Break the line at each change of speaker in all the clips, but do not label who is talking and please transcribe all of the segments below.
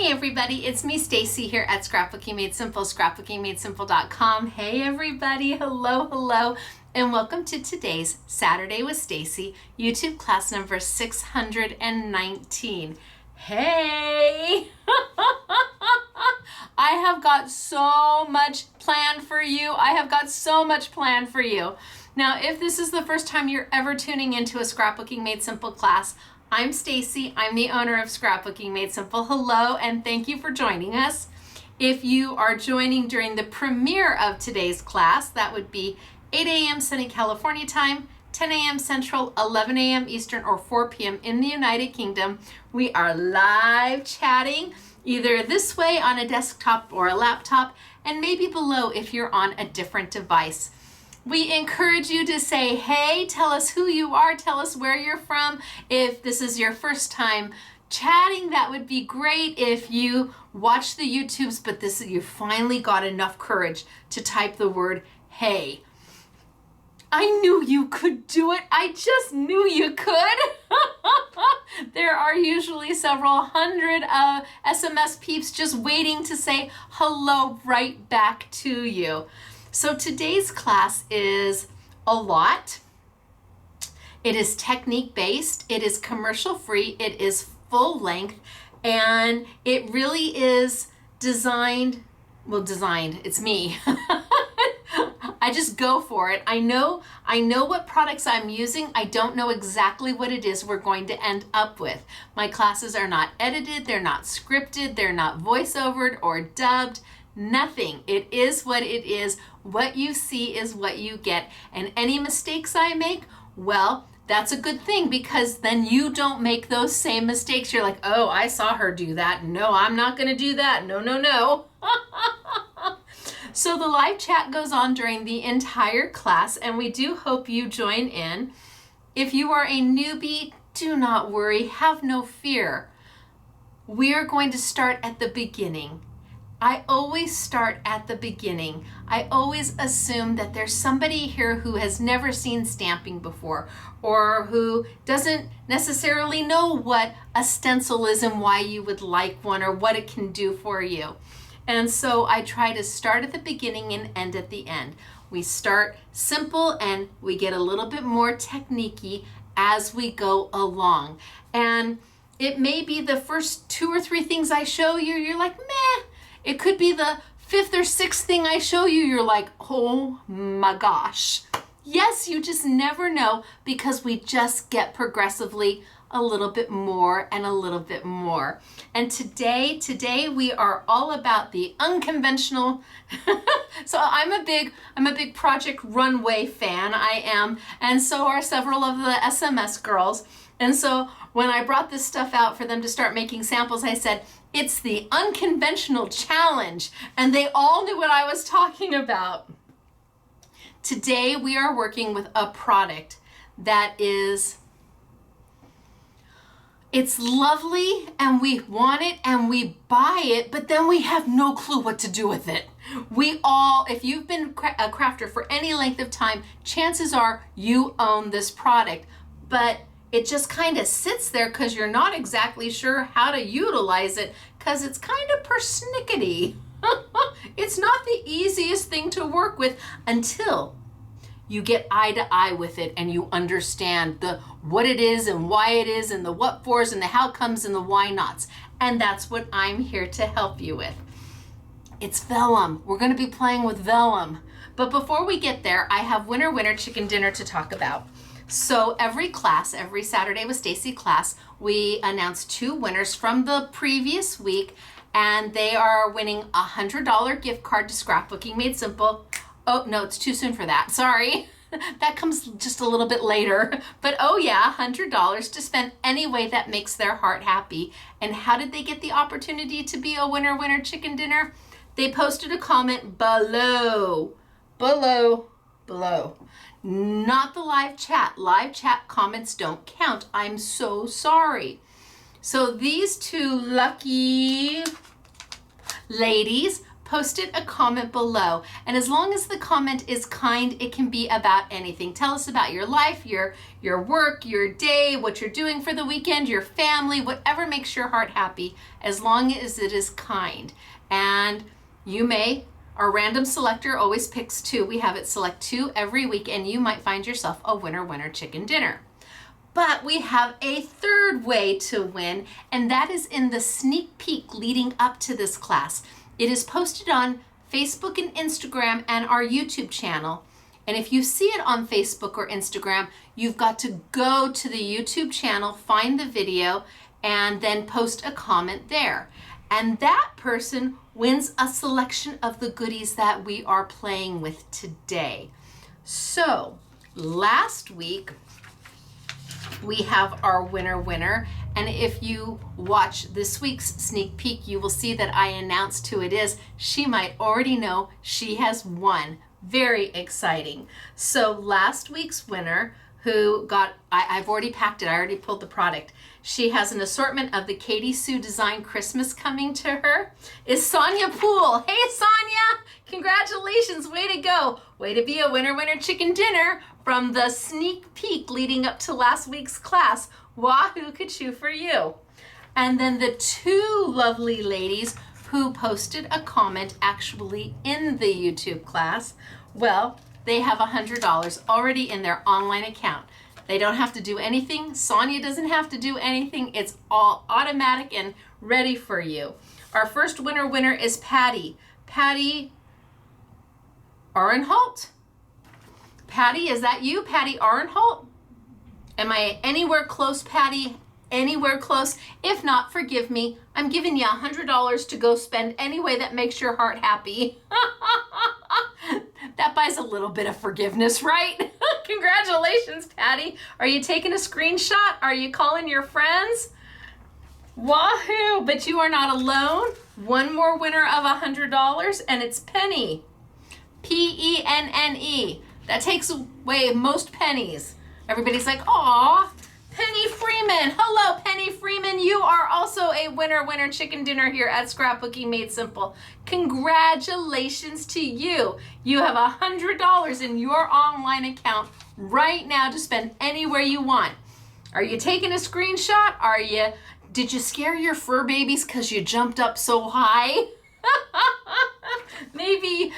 Hey everybody, it's me Stacey here at Scrapbooking Made Simple, scrapbookingmadesimple.com. Hey everybody, hello, and welcome to today's Saturday with Stacey YouTube class number 619. Hey! I have got so much planned for you. Now, if this is the first time you're ever tuning into a Scrapbooking Made Simple class, I'm Stacey. I'm the owner of Scrapbooking Made Simple. Hello, and thank you for joining us. If you are joining during the premiere of today's class, that would be 8 a.m. sunny California time, 10 a.m. Central, 11 a.m. Eastern, or 4 p.m. in the United Kingdom. We are live chatting either this way on a desktop or a laptop, and maybe below if you're on a different device. We encourage you to say, hey, tell us who you are, tell us where you're from. If this is your first time chatting, that would be great. If you watch the YouTubes, but you finally got enough courage to type the word, hey. I knew you could do it. I just knew you could. There are usually several hundred SMS peeps just waiting to say hello right back to you. So today's class is a lot. It is technique based, it is commercial free, it is full length, and it really is designed, it's me. I just go for it. I know what products I'm using. I don't know exactly what it is we're going to end up with. My classes are not edited, they're not scripted, they're not voiceovered or dubbed. Nothing. It is what it is. What you see is what you get. And any mistakes I make, well, that's a good thing, because then you don't make those same mistakes. You're like, oh, I saw her do that. No, I'm not going to do that. No. So the live chat goes on during the entire class, and we do hope you join in. If you are a newbie, do not worry. Have no fear. We are going to start at the beginning. I always start at the beginning. I always assume that there's somebody here who has never seen stamping before, or who doesn't necessarily know what a stencil is and why you would like one, or what it can do for you. And so I try to start at the beginning and end at the end. We start simple and we get a little bit more technique-y as we go along. And it may be the first 2 or 3 things I show you, you're like, meh. It could be the 5th or 6th thing I show you, you're like, oh my gosh. Yes, you just never know, because we just get progressively a little bit more and a little bit more. And today we are all about the unconventional. So I'm a big Project Runway fan, I am, and so are several of the SMS girls. And so when I brought this stuff out for them to start making samples, I said, it's the unconventional challenge, and they all knew what I was talking about. Today we are working with a product that it's lovely, and we want it and we buy it, but then we have no clue what to do with it. If you've been a crafter for any length of time, chances are you own this product, but it just kind of sits there because you're not exactly sure how to utilize it, because it's kind of persnickety. It's not the easiest thing to work with until you get eye to eye with it and you understand what it is and why it is, and the what fors and the how comes and the why nots. And that's what I'm here to help you with. It's Vellum. We're going to be playing with Vellum. But before we get there, I have winner chicken dinner to talk about. So every class, every Saturday with Stacey class, we announce 2 winners from the previous week, and they are winning a $100 gift card to Scrapbooking Made Simple. Oh, no, it's too soon for that. Sorry. That comes just a little bit later. But oh yeah, $100 to spend any way that makes their heart happy. And how did they get the opportunity to be a winner chicken dinner? They posted a comment below. Not the live chat. Live chat comments don't count. I'm so sorry. So these 2 lucky ladies posted a comment below. And as long as the comment is kind, it can be about anything. Tell us about your life, your work, your day, what you're doing for the weekend, your family, whatever makes your heart happy, as long as it is kind. And our random selector always picks 2. We have it select 2 every week, and you might find yourself a winner chicken dinner. But we have a third way to win, and that is in the sneak peek leading up to this class. It is posted on Facebook and Instagram and our YouTube channel. And if you see it on Facebook or Instagram, you've got to go to the YouTube channel, find the video, and then post a comment there. And that person wins a selection of the goodies that we are playing with today. So last week, we have our winner, and if you watch this week's sneak peek, you will see that I announced who it is. She might already know she has won. Very exciting. So last week's winner, who got, I've already packed it, I already pulled the product. She has an assortment of the Katie Sue Design Christmas coming to her, is Sonia Poole. Hey Sonia, congratulations, way to go. Way to be a winner chicken dinner from the sneak peek leading up to last week's class. Wahoo kachoo for you. And then the 2 lovely ladies who posted a comment actually in the YouTube class, well, they have $100 already in their online account. They don't have to do anything. Sonia doesn't have to do anything. It's all automatic and ready for you. Our first winner is Patty. Patty Arenholt. Patty, is that you? Patty Arenholt? Am I anywhere close, Patty? Anywhere close? If not, forgive me. I'm giving you $100 to go spend any way that makes your heart happy. That buys a little bit of forgiveness, right? Congratulations, Patty. Are you taking a screenshot? Are you calling your friends? Wahoo, but you are not alone. One more winner of $100, and it's Penny. P-E-N-N-E. That takes away most pennies. Everybody's like, aw, Penny Freeman. Hello, Penny Freeman. You are also a winner chicken dinner here at Scrapbooking Made Simple. Congratulations to you. You have $100 in your online account right now to spend anywhere you want. Are you taking a screenshot? Did you scare your fur babies because you jumped up so high? Maybe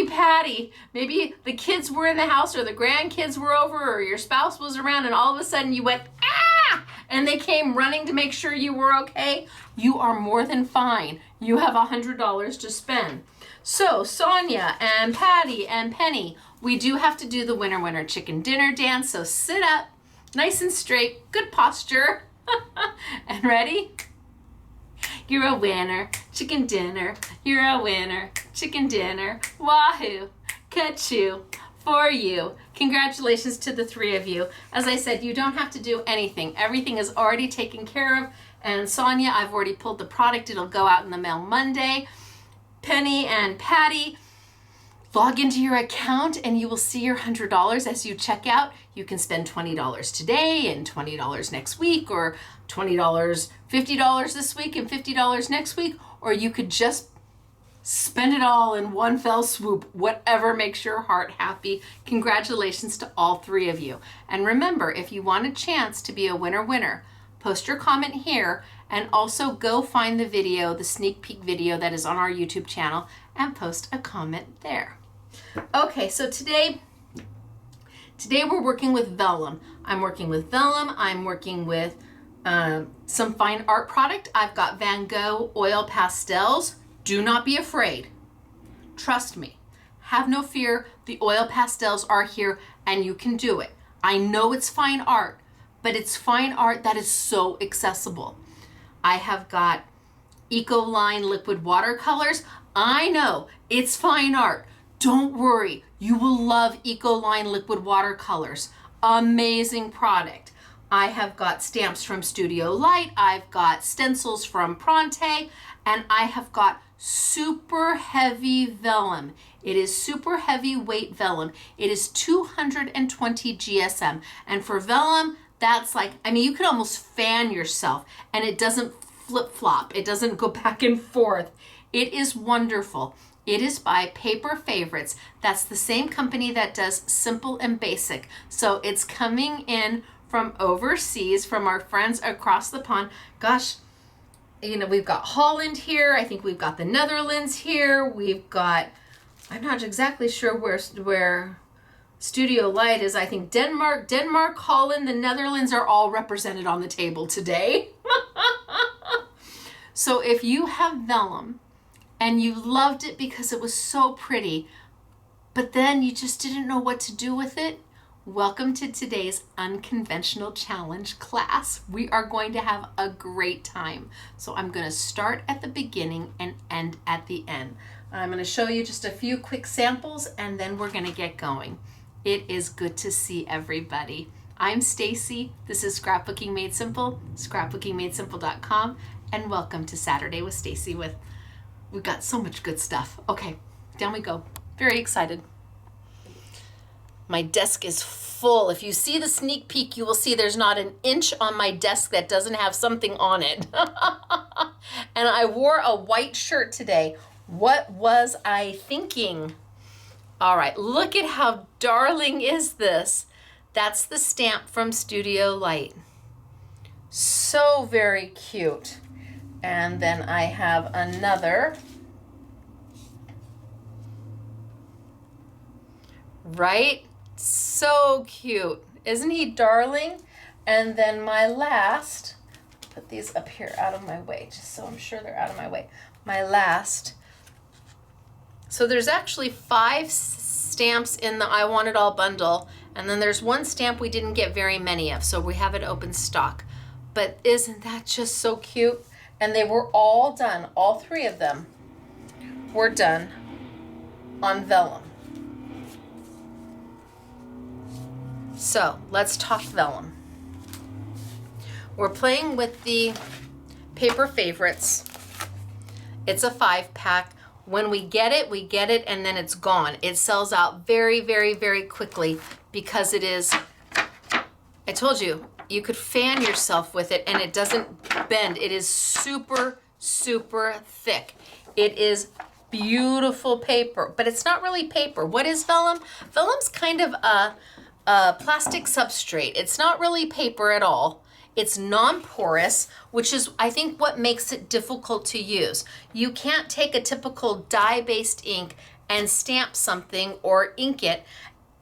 Patty, maybe the kids were in the house or the grandkids were over or your spouse was around and all of a sudden you went, ah, and they came running to make sure you were okay. You are more than fine. You have $100 to spend. So Sonia and Patty and Penny, we do have to do the winner chicken dinner dance. So sit up, nice and straight, good posture. And ready? You're a winner, chicken dinner. You're a winner, chicken dinner. Wahoo, kachoo for you. Congratulations to the 3 of you. As I said, you don't have to do anything. Everything is already taken care of. And Sonia, I've already pulled the product. It'll go out in the mail Monday. Penny and Patty, log into your account and you will see your $100 as you check out. You can spend $20 today and $20 next week, or $20, $50 this week and $50 next week, or you could just spend it all in one fell swoop, whatever makes your heart happy. Congratulations to all 3 of you. And remember, if you want a chance to be a winner, post your comment here and also go find the video, the sneak peek video that is on our YouTube channel, and post a comment there. Okay, so today we're working with Vellum. I'm working with Vellum. I'm working with some fine art product. I've got Van Gogh Oil Pastels. Do not be afraid. Trust me. Have no fear. The oil pastels are here and you can do it. I know it's fine art, but it's fine art that is so accessible. I have got Ecoline liquid watercolors. I know it's fine art. Don't worry, you will love Ecoline liquid watercolors. Amazing product. I have got stamps from Studio Light. I've got stencils from Pronte, and I have got super heavy vellum. It is super heavy weight vellum. It is 220 GSM. And for vellum, that's like, I mean, you could almost fan yourself and it doesn't flip flop. It doesn't go back and forth. It is wonderful. It is by Paper Favorites. That's the same company that does Simple and Basic. So it's coming in from overseas, from our friends across the pond. Gosh, you know, we've got Holland here. I think we've got the Netherlands here. We've got, I'm not exactly sure where Studio Light is. I think Denmark, Holland, the Netherlands are all represented on the table today. So if you have vellum and you loved it because it was so pretty, but then you just didn't know what to do with it, welcome to today's unconventional challenge class. We are going to have a great time. So I'm going to start at the beginning and end at the end. I'm going to show you just a few quick samples and then we're going to get going. It is good to see everybody. I'm Stacey. This is Scrapbooking Made Simple, scrapbookingmadesimple.com, and welcome to Saturday with Stacey. We've got so much good stuff. Okay, down we go. Very excited. My desk is full. If you see the sneak peek, you will see there's not an inch on my desk that doesn't have something on it. And I wore a white shirt today. What was I thinking? All right, look at how darling is this. That's the stamp from Studio Light. So very cute. And then I have another. Right? So cute. Isn't he darling? And then my last, put these up here out of my way, just so I'm sure they're out of my way. My last. So there's actually 5 stamps in the I Want It All bundle, and then there's one stamp we didn't get very many of, so we have it open stock. But isn't that just so cute? And they were all done, all 3 of them were done on vellum. So let's talk vellum. We're playing with the Paper Favorites. It's a 5-pack. When we get it, and then it's gone. It sells out very, very, very quickly because it is, I told you, you could fan yourself with it and it doesn't bend. It is super, super thick. It is beautiful paper, but it's not really paper. What is vellum? Vellum's kind of a plastic substrate. It's not really paper at all. It's non-porous, which is, I think, what makes it difficult to use. You can't take a typical dye-based ink and stamp something or ink it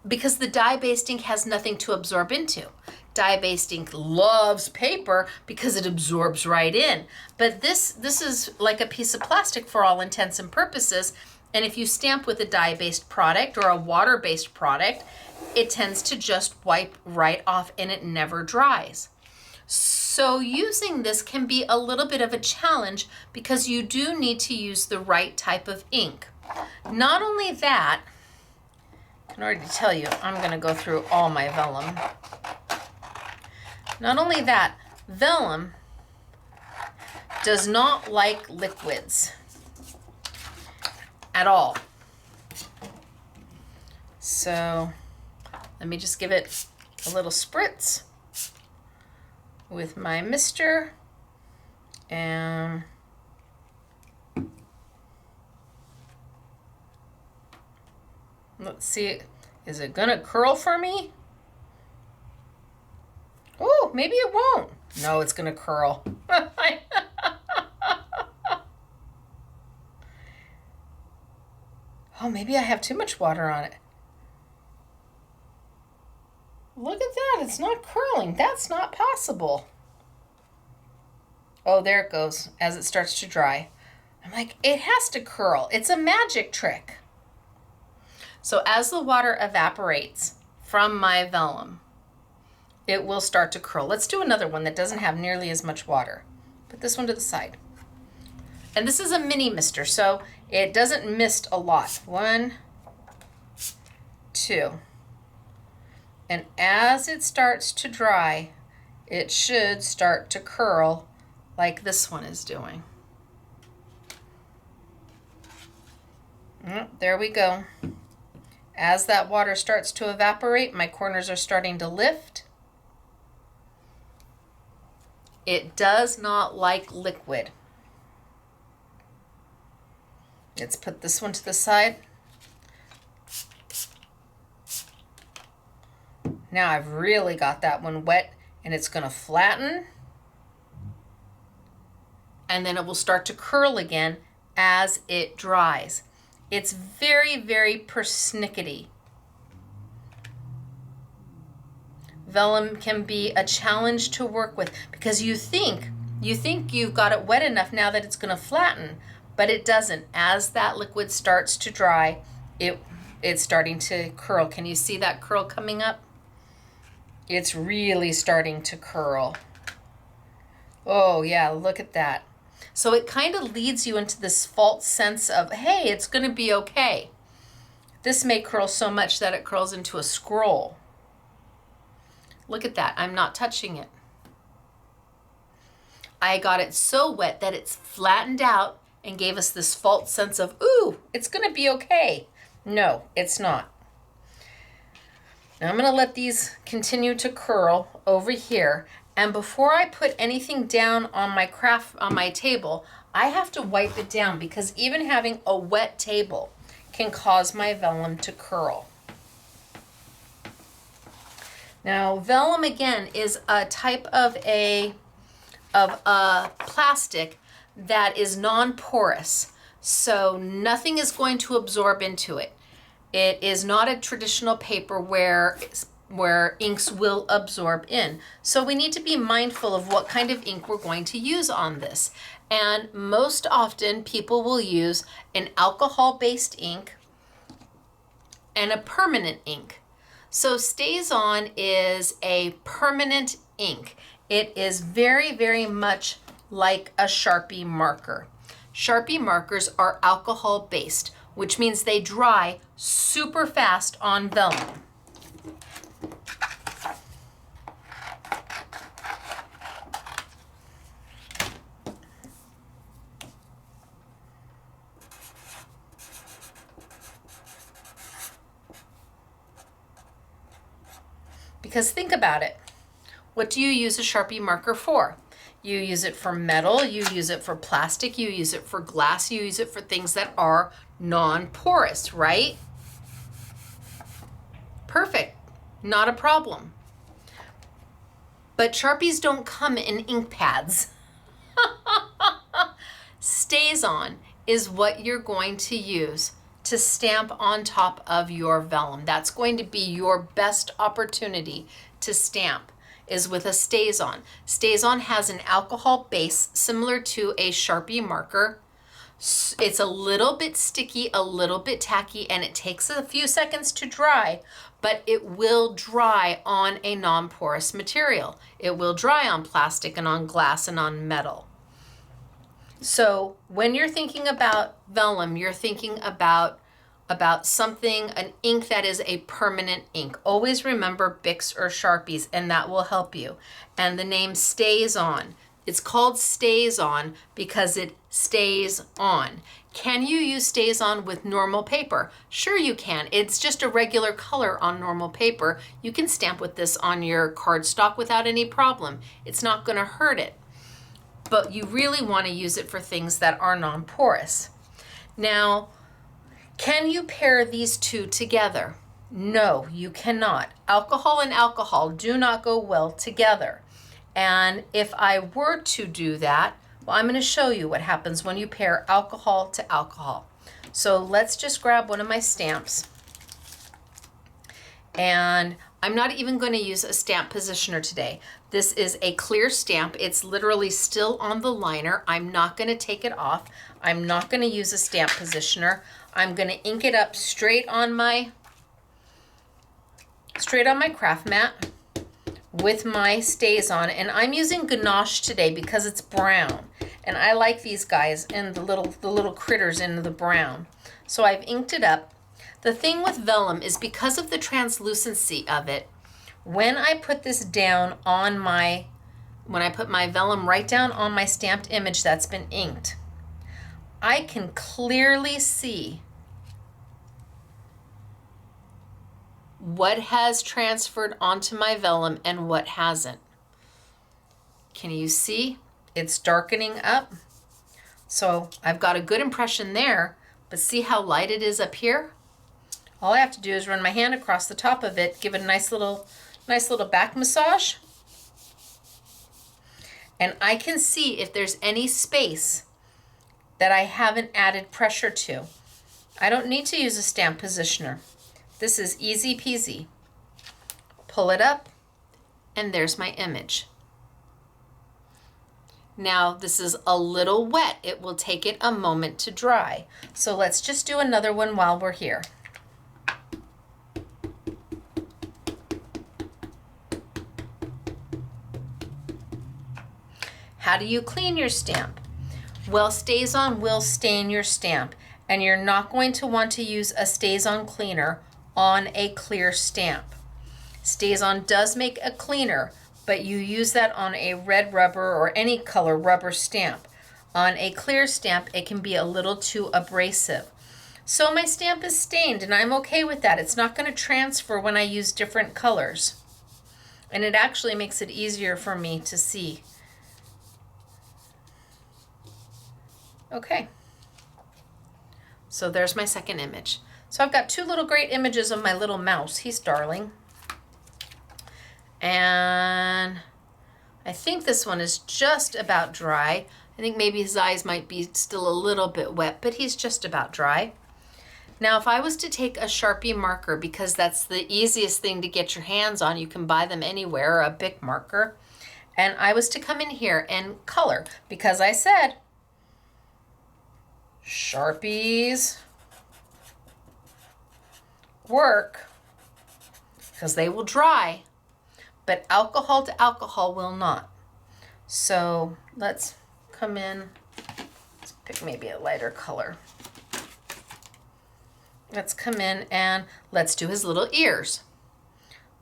because the dye-based ink has nothing to absorb into. Dye-based ink loves paper because it absorbs right in. But this is like a piece of plastic for all intents and purposes. And if you stamp with a dye-based product or a water-based product, it tends to just wipe right off and it never dries. So using this can be a little bit of a challenge because you do need to use the right type of ink. Not only that, I can already tell you, I'm going to go through all my vellum. Not only that, vellum does not like liquids at all. So let me just give it a little spritz with my mister, and let's see, is it gonna curl for me? Oh, maybe it won't. No, it's gonna curl. Oh, maybe I have too much water on it. Look at that, it's not curling. That's not possible. Oh, there it goes as it starts to dry. I'm like, it has to curl. It's a magic trick. So as the water evaporates from my vellum, it will start to curl. Let's do another one that doesn't have nearly as much water. Put this one to the side. And this is a mini mister, so it doesn't mist a lot. 1, 2. And as it starts to dry, it should start to curl like this one is doing. There we go. As that water starts to evaporate, my corners are starting to lift. It does not like liquid. Let's put this one to the side. Now I've really got that one wet, and it's going to flatten. And then it will start to curl again as it dries. It's very, very persnickety. Vellum can be a challenge to work with because you think you've got it wet enough now that it's going to flatten, but it doesn't. As that liquid starts to dry, it's starting to curl. Can you see that curl coming up? It's really starting to curl. Oh yeah, look at that. So it kind of leads you into this false sense of, hey, it's going to be okay. This may curl so much that it curls into a scroll. Look at that. I'm not touching it. I got it so wet that it's flattened out and gave us this false sense of, ooh, it's going to be okay. No, it's not. Now I'm going to let these continue to curl over here. And before I put anything down on my table, I have to wipe it down because even having a wet table can cause my vellum to curl. Now, vellum again is a type of a plastic that is non-porous, so nothing is going to absorb into it. It is not a traditional paper where inks will absorb in. So we need to be mindful of what kind of ink we're going to use on this. And most often people will use an alcohol-based ink and a permanent ink. So StazOn is a permanent ink. It is very, very much like a Sharpie marker. Sharpie markers are alcohol-based, which means they dry super fast on vellum. Because think about it. What do you use a Sharpie marker for? You use it for metal, you use it for plastic, you use it for glass, you use it for things that are non-porous, right? Perfect, not a problem. But Sharpies don't come in ink pads. StazOn is what you're going to use to stamp on top of your vellum. That's going to be your best opportunity to stamp, is with a StazOn. StazOn has an alcohol base similar to a Sharpie marker. It's a little bit sticky, a little bit tacky, and it takes a few seconds to dry, but it will dry on a non-porous material. It will dry on plastic and on glass and on metal. So when you're thinking about vellum, you're thinking about something, an ink that is a permanent ink. Always remember Bics or Sharpies, and that will help you. And the name StazOn. It's called StazOn because it stays on. Can you use StazOn with normal paper? Sure you can. It's just a regular color on normal paper. You can stamp with this on your cardstock without any problem. It's not going to hurt it. But you really want to use it for things that are non-porous. Now, can you pair these two together? No, you cannot. Alcohol and alcohol do not go well together. And if I were to do that, well, I'm going to show you what happens when you pair alcohol to alcohol. So let's just grab one of my stamps. And I'm not even going to use a stamp positioner today. This is a clear stamp. It's literally still on the liner. I'm not going to take it off. I'm not going to use a stamp positioner. I'm going to ink it up straight on my craft mat with my StazOn. And I'm using ganache today because it's brown. And I like these guys and the little critters in the brown. So I've inked it up. The thing with vellum is because of the translucency of it, when I put this down on when I put my vellum right down on my stamped image that's been inked, I can clearly see what has transferred onto my vellum and what hasn't. Can you see? It's darkening up. So I've got a good impression there, But see how light it is up here? All I have to do is run my hand across the top of it, give it a nice little back massage. And I can see if there's any space that I haven't added pressure to. I don't need to use a stamp positioner. This is easy peasy. Pull it up, and there's my image. Now this is a little wet. It will take it a moment to dry. So let's just do another one while we're here. How do you clean your stamp? Well, StazOn will stain your stamp, and you're not going to want to use a StazOn cleaner on a clear stamp. StazOn does make a cleaner, but you use that on a red rubber or any color rubber stamp. On a clear stamp, it can be a little too abrasive. So my stamp is stained, and I'm okay with that. It's not going to transfer when I use different colors. And it actually makes it easier for me to see. Okay. So there's my second image. So I've got two little great images of my little mouse. He's darling. And I think this one is just about dry. I think maybe his eyes might be still a little bit wet, but he's just about dry. Now, if I was to take a Sharpie marker, because that's the easiest thing to get your hands on, you can buy them anywhere, or a Bic marker, and I was to come in here and color, because I said, Sharpies work because they will dry, but alcohol to alcohol will not. So let's come in, let's pick maybe a lighter color. Let's come in and let's do his little ears.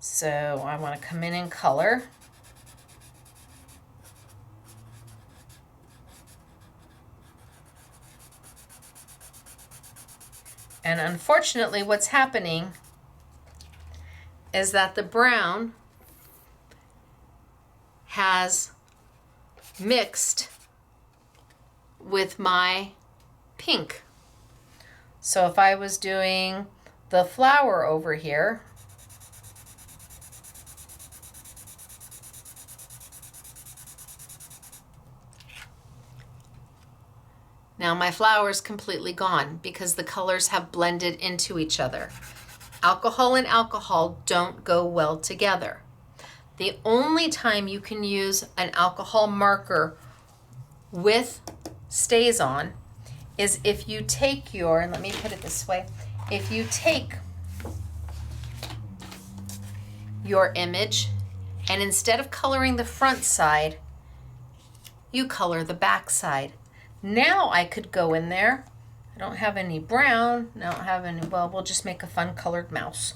So I want to come in and color. And unfortunately, what's happening is that the brown has mixed with my pink. So if I was doing the flower over here, now my flower is completely gone because the colors have blended into each other. Alcohol and alcohol don't go well together. The only time you can use an alcohol marker with StazOn is if you take your, and let me put it this way, if you take your image and instead of coloring the front side, you color the back side. Now I could go in there. I don't have any brown. I don't have any, well, we'll just make a fun colored mouse.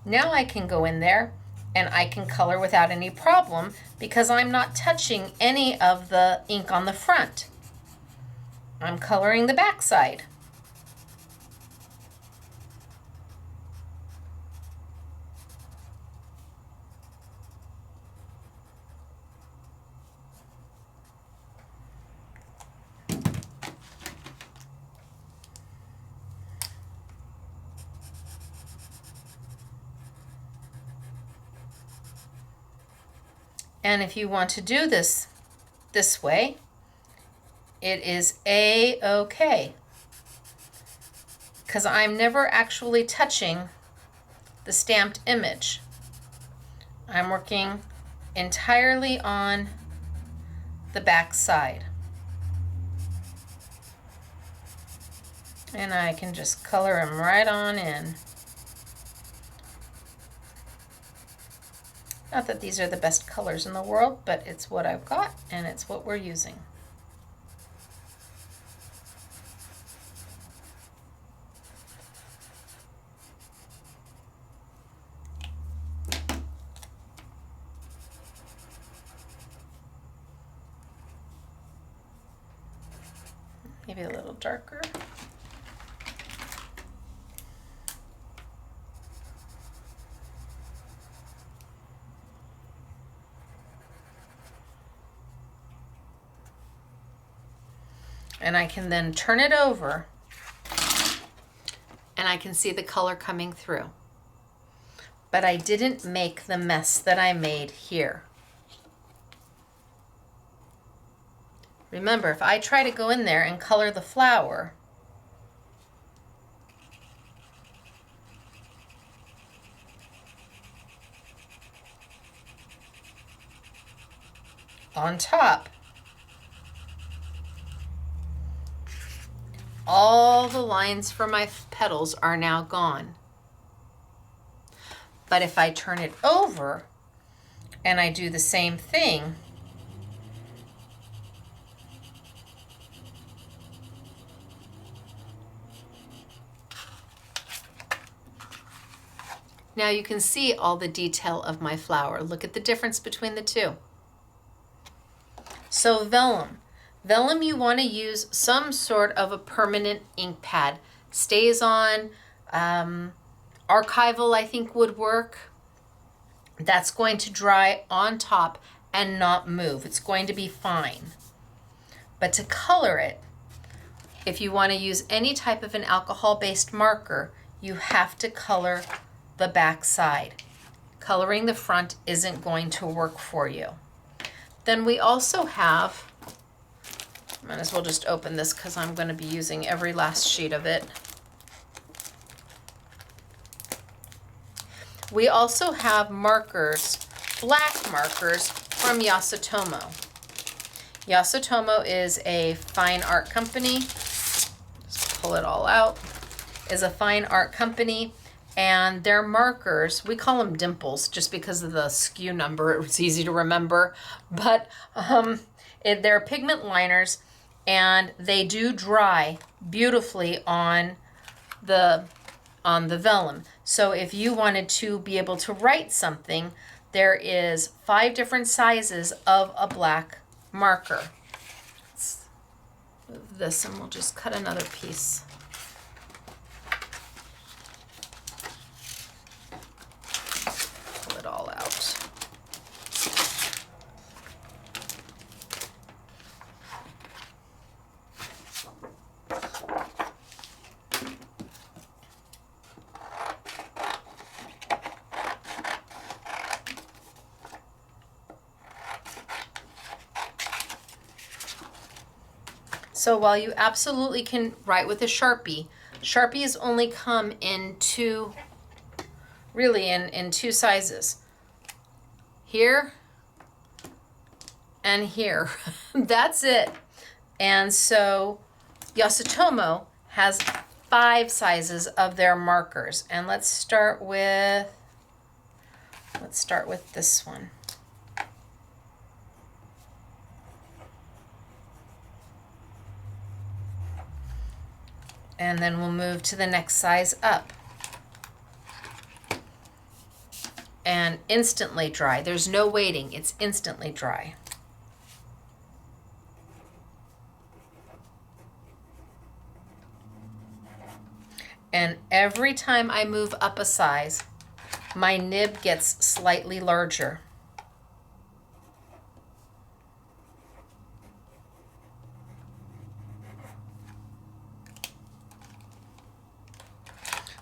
Now I can go in there and I can color without any problem because I'm not touching any of the ink on the front. I'm coloring the back side. And if you want to do this way, it is A-okay. Because I'm never actually touching the stamped image. I'm working entirely on the back side. And I can just color them right on in. Not that these are the best colors in the world, but it's what I've got and it's what we're using. Maybe a little darker. And I can then turn it over and I can see the color coming through. But I didn't make the mess that I made here. Remember, if I try to go in there and color the flower, on top, all the lines for my petals are now gone. But if I turn it over and I do the same thing, now you can see all the detail of my flower. Look at the difference between the two. So vellum. Vellum, you want to use some sort of a permanent ink pad. Stays on. Archival, I think, would work. That's going to dry on top and not move. It's going to be fine. But to color it, if you want to use any type of an alcohol-based marker, you have to color the back side. Coloring the front isn't going to work for you. Then we also have, might as well just open this because I'm going to be using every last sheet of it. We also have markers, black markers from Yasutomo. Yasutomo is a fine art company. Just pull it all out. Is a fine art company, and their markers, we call them dimples just because of the SKU number. It's easy to remember, but they're pigment liners, and they do dry beautifully on the vellum. So if you wanted to be able to write something, there is 5 different sizes of a black marker. Let's move this and we'll just cut another piece. Pull it all out. So while you absolutely can write with a Sharpie, Sharpies only come in two sizes. Here and here. That's it. And so Yasutomo has 5 sizes of their markers. And let's start with this one. And then we'll move to the next size up. And instantly dry. There's no waiting. It's instantly dry. And every time I move up a size, my nib gets slightly larger.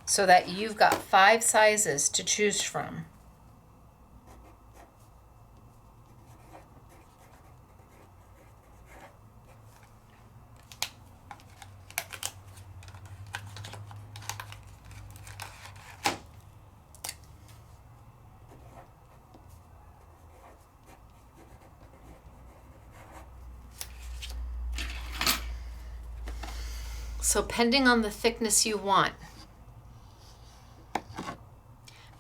So that you've got 5 sizes to choose from. So depending on the thickness you want,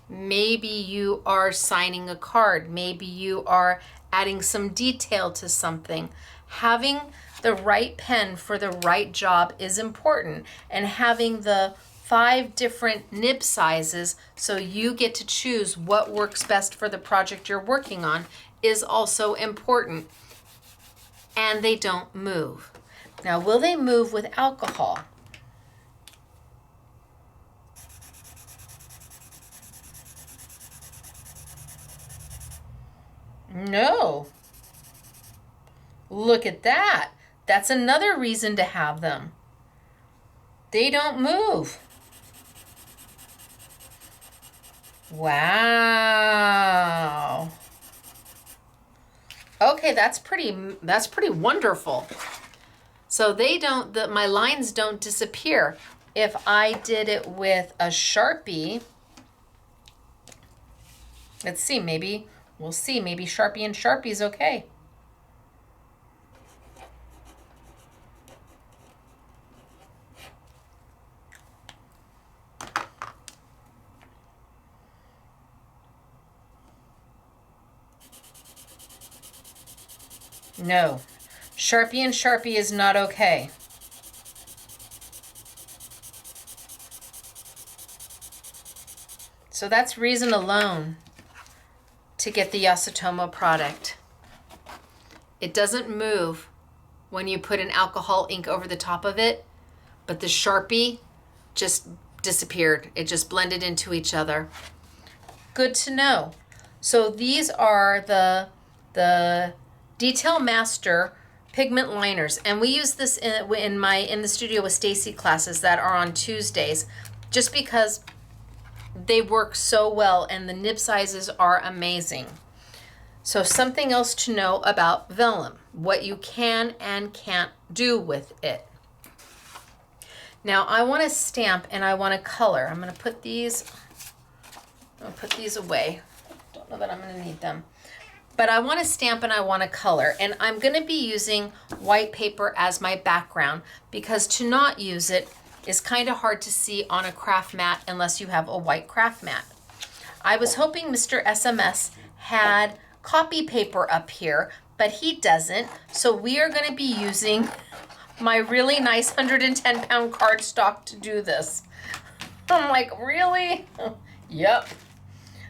maybe you are signing a card. Maybe you are adding some detail to something. Having the right pen for the right job is important. And having the 5 different nib sizes so you get to choose what works best for the project you're working on is also important. And they don't move. Now, will they move with alcohol? No. Look at that. That's another reason to have them. They don't move. Wow. Okay, that's pretty wonderful. So my lines don't disappear. If I did it with a Sharpie, let's see, we'll see, maybe Sharpie and Sharpie's okay. No, Sharpie and Sharpie is not okay. So that's reason alone to get the Yasutomo product. It doesn't move when you put an alcohol ink over the top of it, but the Sharpie just disappeared. It just blended into each other. Good to know. So these are the Detail Master pigment liners, and we use this in the studio with Stacey classes that are on Tuesdays, just because they work so well and the nib sizes are amazing. So something else to know about Vellum, what you can and can't do with it. Now I want to stamp and I want to color. I'm going to put these away. Don't know that I'm going to need them. But I want to stamp and I want to color. And I'm going to be using white paper as my background, because to not use it is kind of hard to see on a craft mat unless you have a white craft mat. I was hoping Mr. SMS had copy paper up here, but he doesn't. So we are going to be using my really nice 110-pound cardstock to do this. I'm like, really? Yep.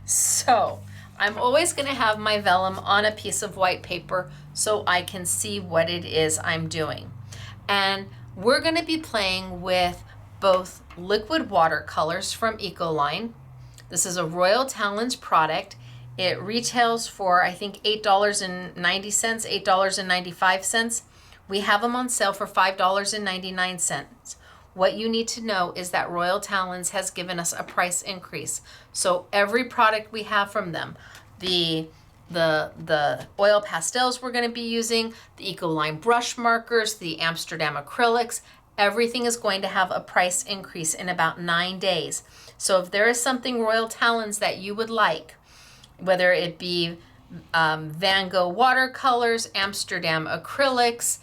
So I'm always going to have my vellum on a piece of white paper so I can see what it is I'm doing. And we're going to be playing with both liquid watercolors from Ecoline. This is a Royal Talens product. It retails for, I think, $8.90, $8.95. We have them on sale for $5.99. What you need to know is that Royal Talens has given us a price increase. So every product we have from them, the oil pastels we're going to be using, the Ecoline brush markers, the Amsterdam acrylics, everything is going to have a price increase in about 9 days. So if there is something Royal Talens that you would like, whether it be Van Gogh watercolors, Amsterdam acrylics,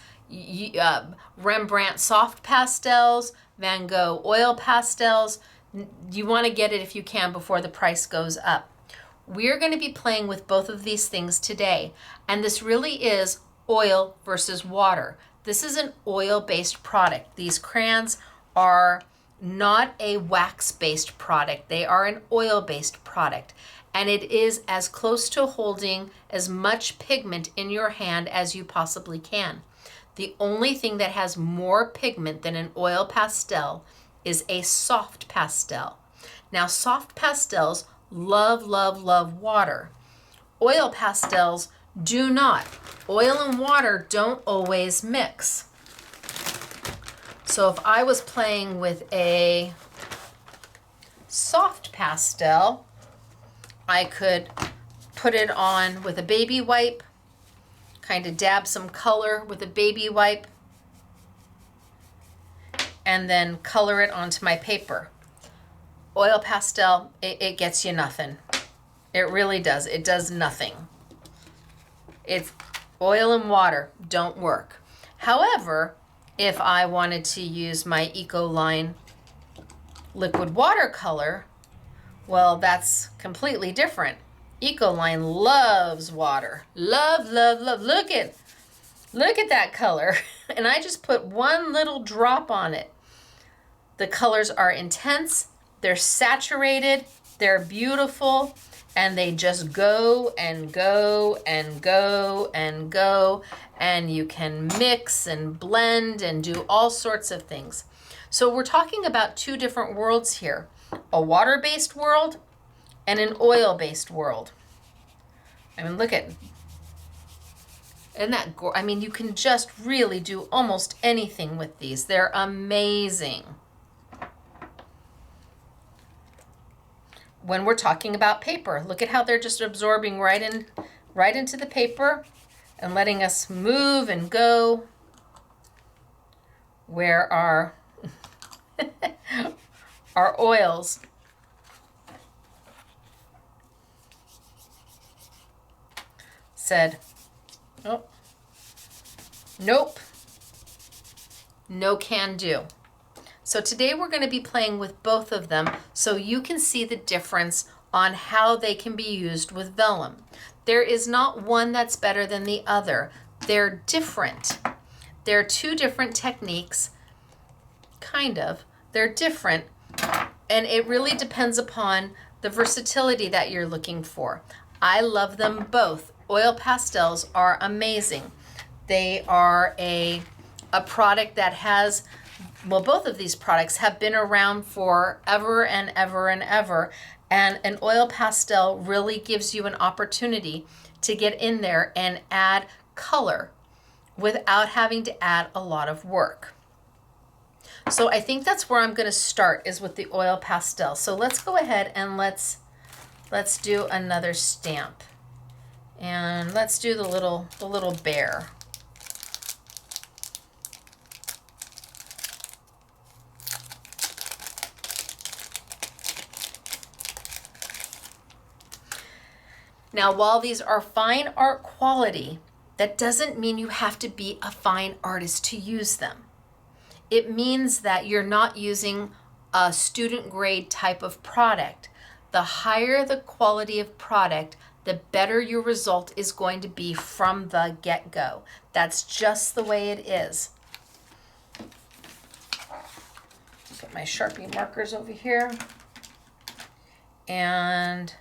Rembrandt soft pastels, Van Gogh oil pastels, you want to get it if you can before the price goes up. We're going to be playing with both of these things today, and this really is oil versus water. This is an oil-based product. These crayons are not a wax-based product. They are an oil-based product, and it is as close to holding as much pigment in your hand as you possibly can. The only thing that has more pigment than an oil pastel is a soft pastel. Now, soft pastels love, love, love water. Oil pastels do not. Oil and water don't always mix. So if I was playing with a soft pastel, I could put it on with a baby wipe, kind of dab some color with a baby wipe, and then color it onto my paper. Oil pastel, it gets you nothing. It really does. It does nothing. It's oil and water don't work. However, if I wanted to use my Ecoline liquid watercolor, well, that's completely different. Ecoline loves water. Love, love, love. Look at that color. And I just put one little drop on it. The colors are intense, they're saturated, they're beautiful, and they just go and go and go and go, and you can mix and blend and do all sorts of things. So we're talking about two different worlds here, a water-based world and an oil-based world. I mean, look at, isn't that I mean, you can just really do almost anything with these. They're amazing. when we're talking about paper. Look at how they're just absorbing right into the paper and letting us move and go where our our oils said, oh, nope, no can do. So today we're going to be playing with both of them so you can see the difference on how they can be used with vellum. There is not one that's better than the other. They're different. They're two different techniques, kind of. They're different, and it really depends upon the versatility that you're looking for. I love them both. Oil pastels are amazing. They are a product that has, well, both of these products have been around for ever and ever and ever. And an oil pastel really gives you an opportunity to get in there and add color without having to add a lot of work. So I think that's where I'm going to start, is with the oil pastel. So let's go ahead and let's do another stamp. And let's do the little bear. Now, while these are fine art quality, that doesn't mean you have to be a fine artist to use them. It means that you're not using a student grade type of product. The higher the quality of product, the better your result is going to be from the get-go. That's just the way it is. Get my Sharpie markers over here. And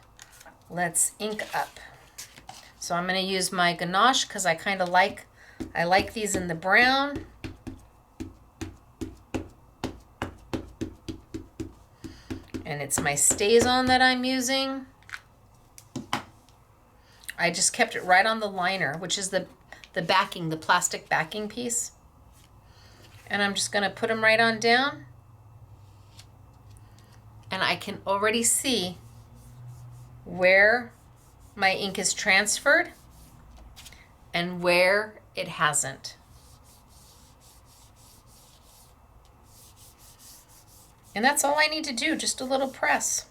let's ink up. So I'm going to use my ganache because I kind of like these in the brown. And it's my StazOn that I'm using. I just kept it right on the liner, which is the backing, the plastic backing piece. And I'm just going to put them right on down. And I can already see where my ink is transferred and where it hasn't. And that's all I need to do, just a little press.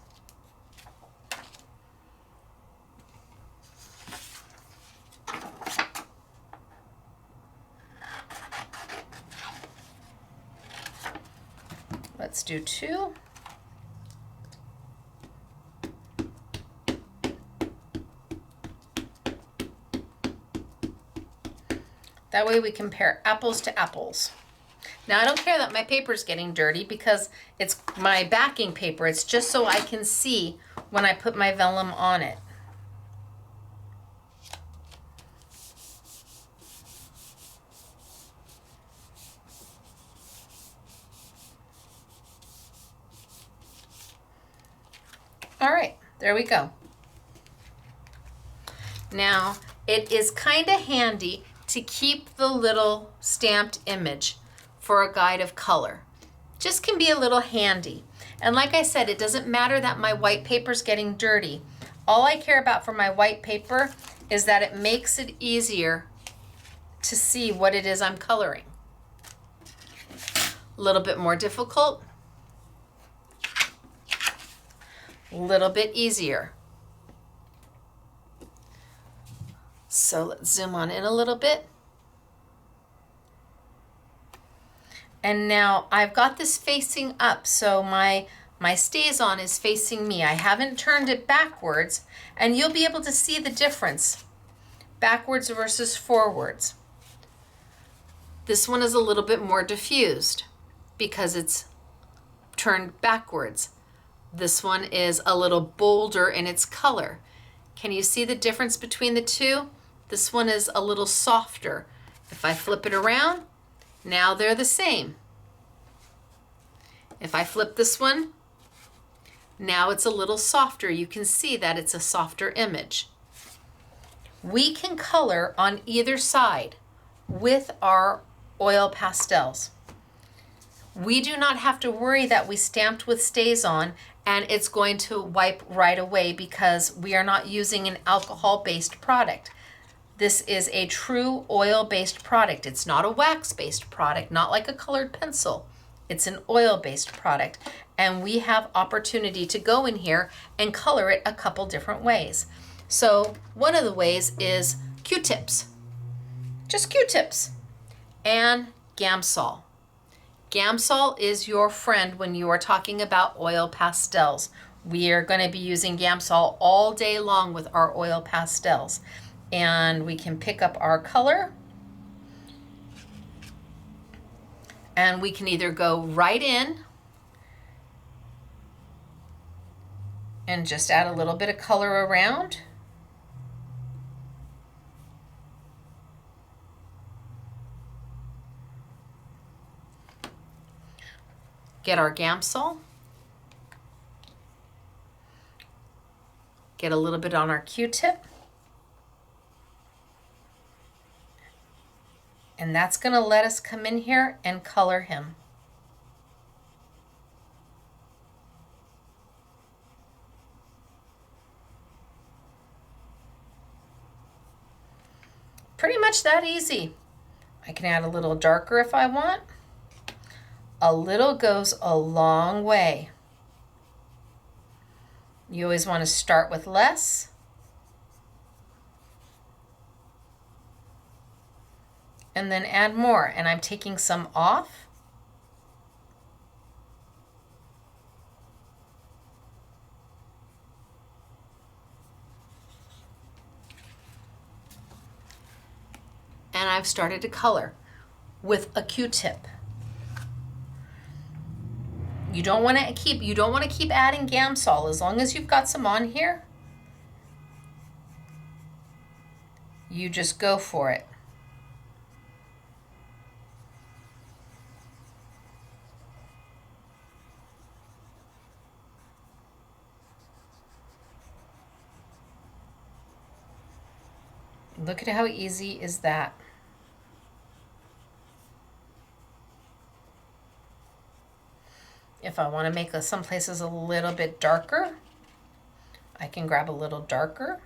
Let's do 2. That way we compare apples to apples. Now I don't care that my paper's getting dirty because it's my backing paper. It's just so I can see when I put my vellum on it. All right, there we go. Now it is kind of handy to keep the little stamped image for a guide of color. Just can be a little handy. And like I said, it doesn't matter that my white paper's getting dirty. All I care about for my white paper is that it makes it easier to see what it is I'm coloring. A little bit more difficult, a little bit easier. So let's zoom on in a little bit. And now I've got this facing up, so my StazOn is facing me. I haven't turned it backwards, and you'll be able to see the difference backwards versus forwards. This one is a little bit more diffused because it's turned backwards. This one is a little bolder in its color. Can you see the difference between the two? This one is a little softer. If I flip it around, now they're the same. If I flip this one, now it's a little softer. You can see that it's a softer image. We can color on either side with our oil pastels. We do not have to worry that we stamped with StazOn and it's going to wipe right away because we are not using an alcohol-based product. This is a true oil-based product. It's not a wax-based product, not like a colored pencil. It's an oil-based product. And we have opportunity to go in here and color it a couple different ways. So one of the ways is Q-tips, just Q-tips, and Gamsol. Gamsol is your friend when you are talking about oil pastels. We are going to be using Gamsol all day long with our oil pastels. And we can pick up our color and we can either go right in and just add a little bit of color around, get our Gamsol, get a little bit on our Q-tip, and that's going to let us come in here and color him. Pretty much that easy. I can add a little darker if I want. A little goes a long way. You always want to start with less. And then add more. And I'm taking some off. And I've started to color with a Q-tip. You don't want to keep adding Gamsol as long as you've got some on here. You just go for it. Look at how easy is that. If I want to make some places a little bit darker, I can grab a little darker.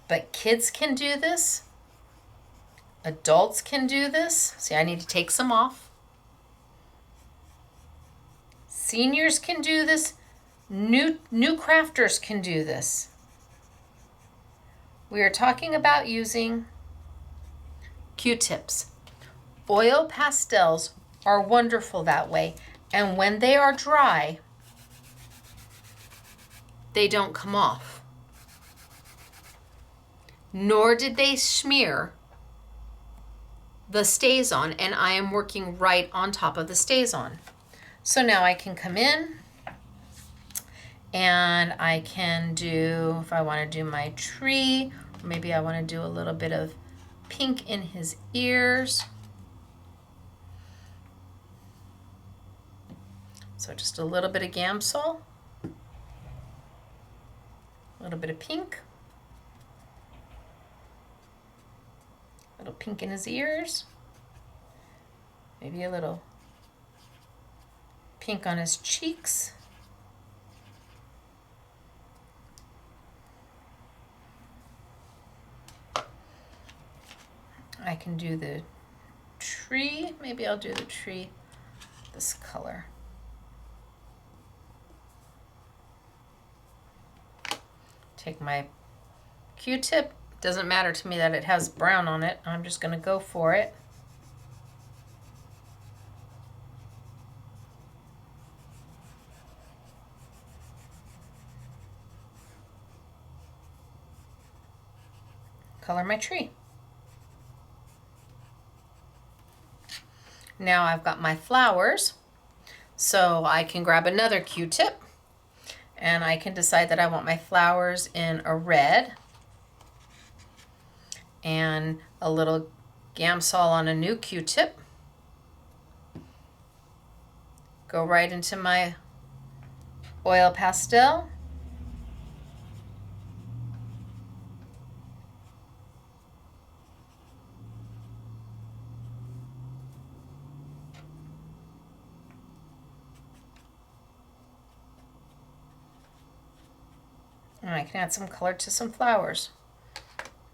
But kids can do this. Adults can do this. See, I need to take some off. Seniors can do this. New crafters can do this. We are talking about using Q-tips. Oil pastels are wonderful that way, and when they are dry, they don't come off. Nor did they smear the StazOn, and I am working right on top of the StazOn. So now I can come in and I can do, if I want to do my tree, or maybe I want to do a little bit of pink in his ears. So just a little bit of Gamsol, a little bit of pink, a little pink in his ears, maybe a little pink on his cheeks. I can do the tree, maybe I'll do the tree this color. Take my Q-tip. Doesn't matter to me that it has brown on it. I'm just going to go for it. Color my tree. Now I've got my flowers, so I can grab another Q-tip. And I can decide that I want my flowers in a red and a little Gamsol on a new Q-tip. Go right into my oil pastel. And I can add some color to some flowers.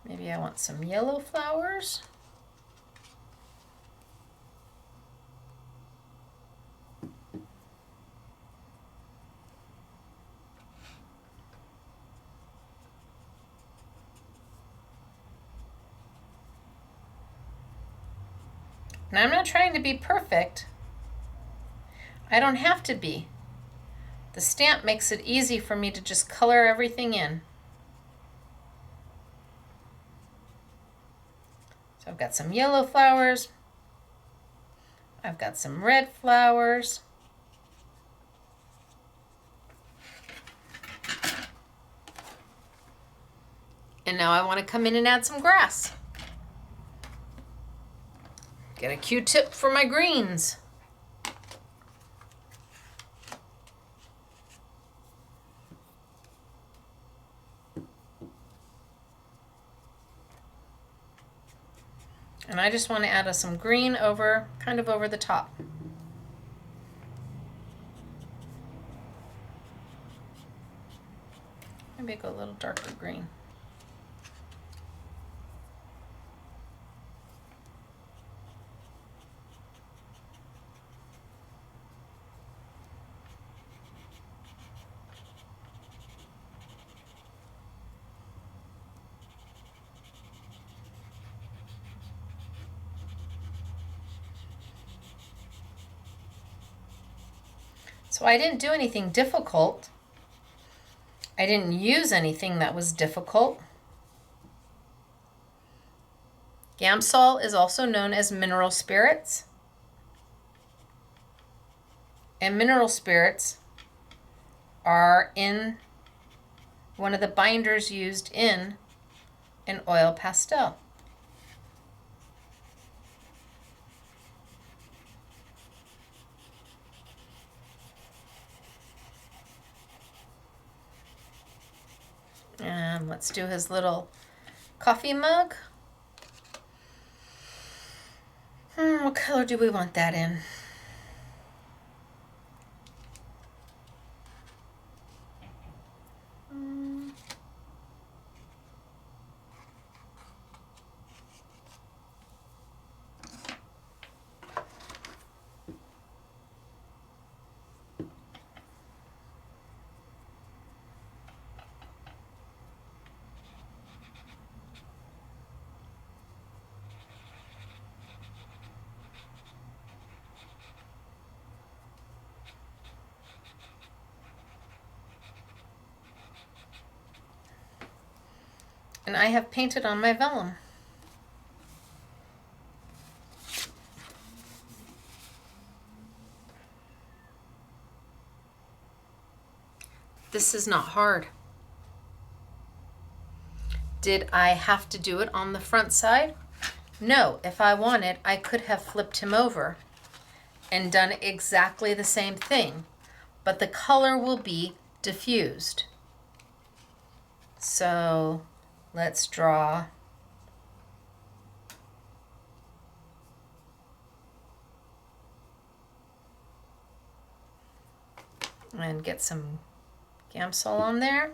Maybe I want some yellow flowers. And I'm not trying to be perfect. I don't have to be. The stamp makes it easy for me to just color everything in. So I've got some yellow flowers. I've got some red flowers. And now I want to come in and add some grass. Get a Q-tip for my greens. And I just want to add some green over, kind of over the top. Maybe go a little darker green. So I didn't do anything difficult. I didn't use anything that was difficult. Gamsol is also known as mineral spirits. And mineral spirits are in one of the binders used in an oil pastel. And let's do his little coffee mug. What color do we want that in? And I have painted on my vellum. This is not hard. Did I have to do it on the front side? No. If I wanted, I could have flipped him over and done exactly the same thing, but the color will be diffused. So let's draw and get some Gamsol on there.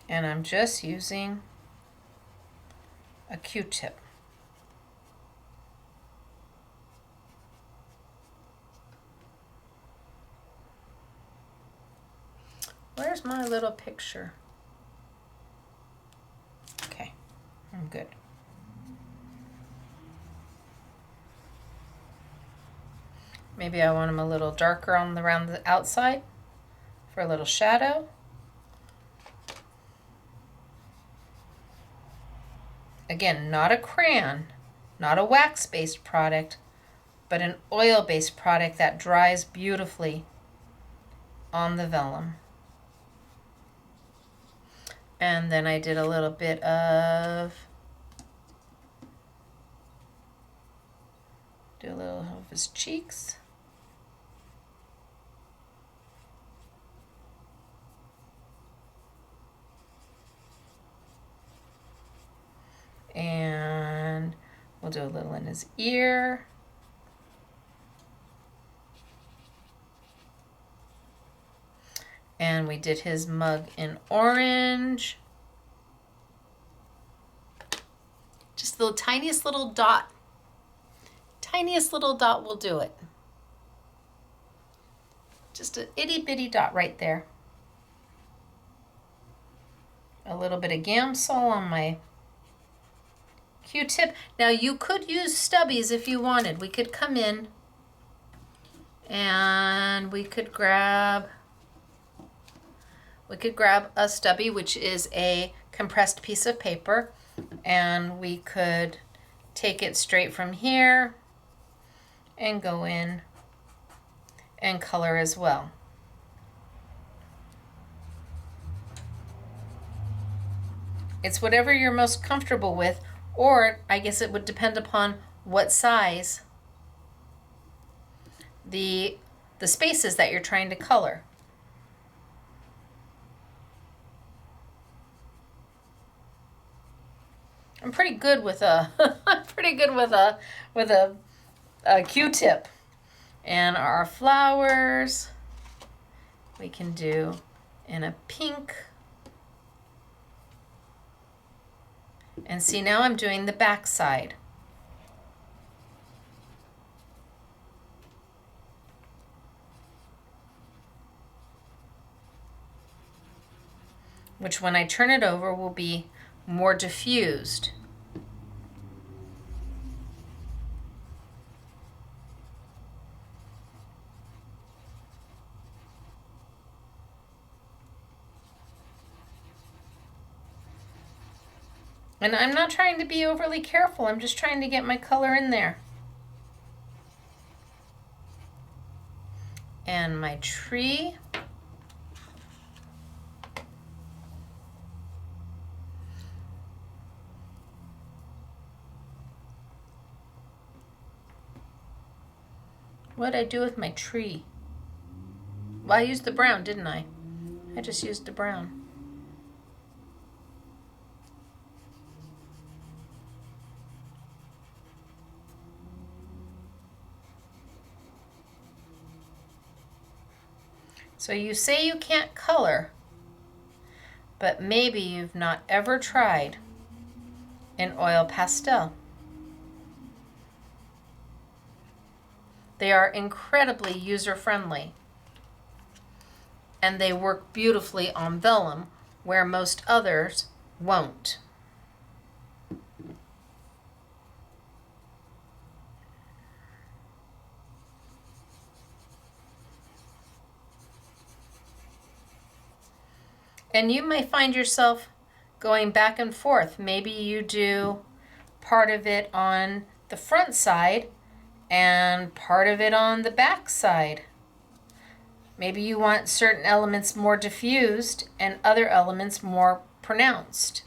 And I'm just using a Q-tip. Where's my little picture? Okay, I'm good. Maybe I want them a little darker on around the outside for a little shadow. Again, not a crayon, not a wax-based product, but an oil-based product that dries beautifully on the vellum. And then I did a little bit of, do a little of his cheeks. We'll do a little in his ear. And we did his mug in orange. Just the tiniest little dot. Tiniest little dot will do it. Just an itty bitty dot right there. A little bit of Gamsol on my Q-tip. Now you could use stubbies if you wanted. We could come in and we could grab a stubby, which is a compressed piece of paper, and we could take it straight from here and go in and color as well. It's whatever you're most comfortable with, or I guess it would depend upon what size the spaces that you're trying to color. I'm pretty good with a Q-tip. And our flowers we can do in a pink. And see, now I'm doing the back side. Which when I turn it over will be more diffused. And I'm not trying to be overly careful, I'm just trying to get my color in there. And my tree. What did I do with my tree? Well, I used the brown, didn't I? I just used the brown. So you say you can't color, but maybe you've not ever tried an oil pastel. They are incredibly user-friendly, and they work beautifully on vellum where most others won't. And you may find yourself going back and forth. Maybe you do part of it on the front side and part of it on the back side. Maybe you want certain elements more diffused and other elements more pronounced.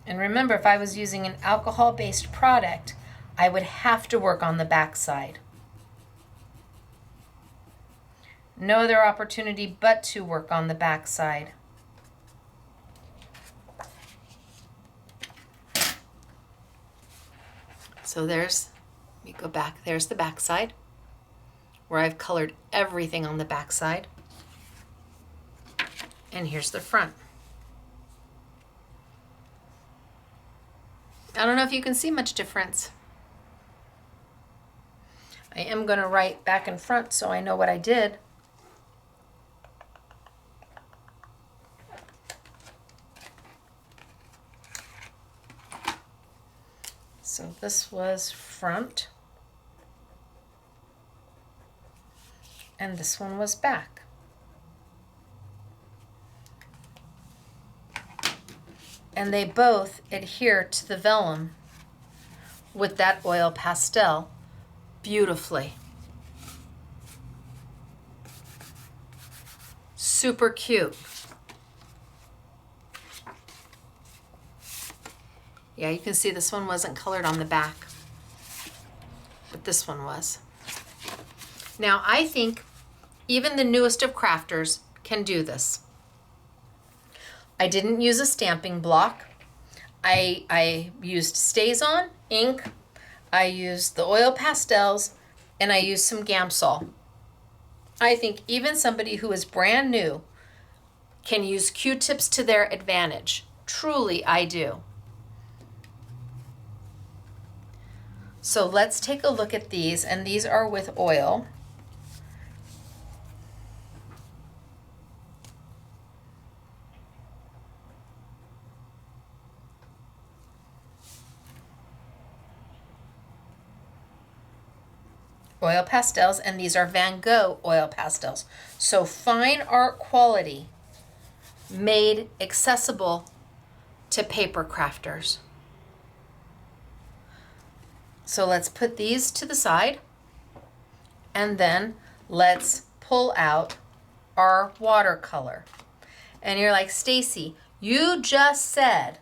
And remember, if I was using an alcohol-based product, I would have to work on the back side. No other opportunity but to work on the back side. So there's, let me go back, there's the back side, where I've colored everything on the back side. And here's the front. I don't know if you can see much difference. I am going to write back and front so I know what I did. So this was front, and this one was back. And they both adhere to the vellum with that oil pastel beautifully. Super cute. Yeah, you can see this one wasn't colored on the back, but this one was. Now, I think even the newest of crafters can do this. I didn't use a stamping block. I used StazOn ink, I used the oil pastels, and I used some Gamsol. I think even somebody who is brand new can use Q-tips to their advantage. Truly, I do. So let's take a look at these, and these are with oil. Oil pastels, and these are Van Gogh oil pastels. So fine art quality made accessible to paper crafters. So let's put these to the side, and then let's pull out our watercolor. And you're like, Stacey, you just said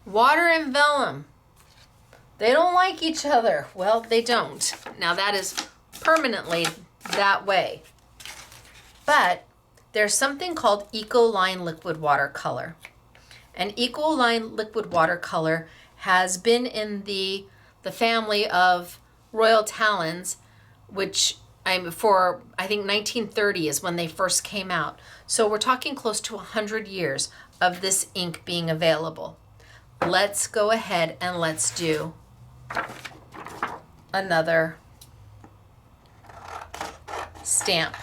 water and vellum, they don't like each other. Well, they don't. Now that is permanently that way. But there's something called Ecoline liquid watercolor. And Ecoline liquid watercolor has been in the family of Royal Talons, which I think 1930 is when they first came out. So we're talking close to 100 years of this ink being available. Let's go ahead and let's do another stamp.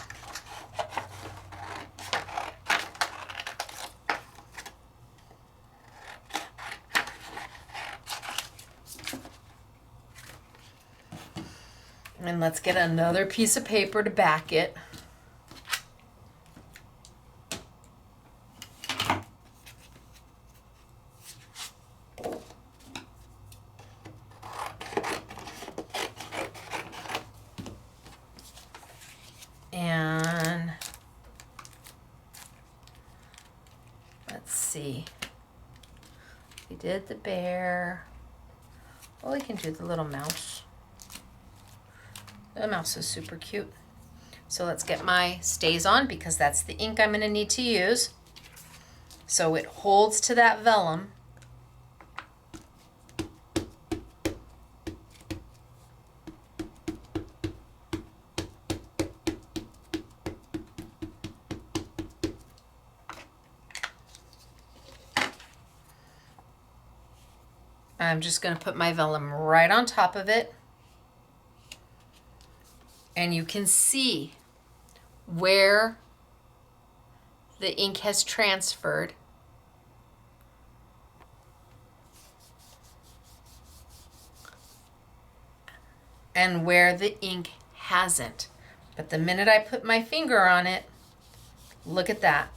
And let's get another piece of paper to back it. And let's see. We did the bear. Well, we can do the little mouse. The mouse is super cute. So let's get my StazOn, because that's the ink I'm going to need to use. So it holds to that vellum. I'm just going to put my vellum right on top of it. And you can see where the ink has transferred. And where the ink hasn't. But the minute I put my finger on it, look at that.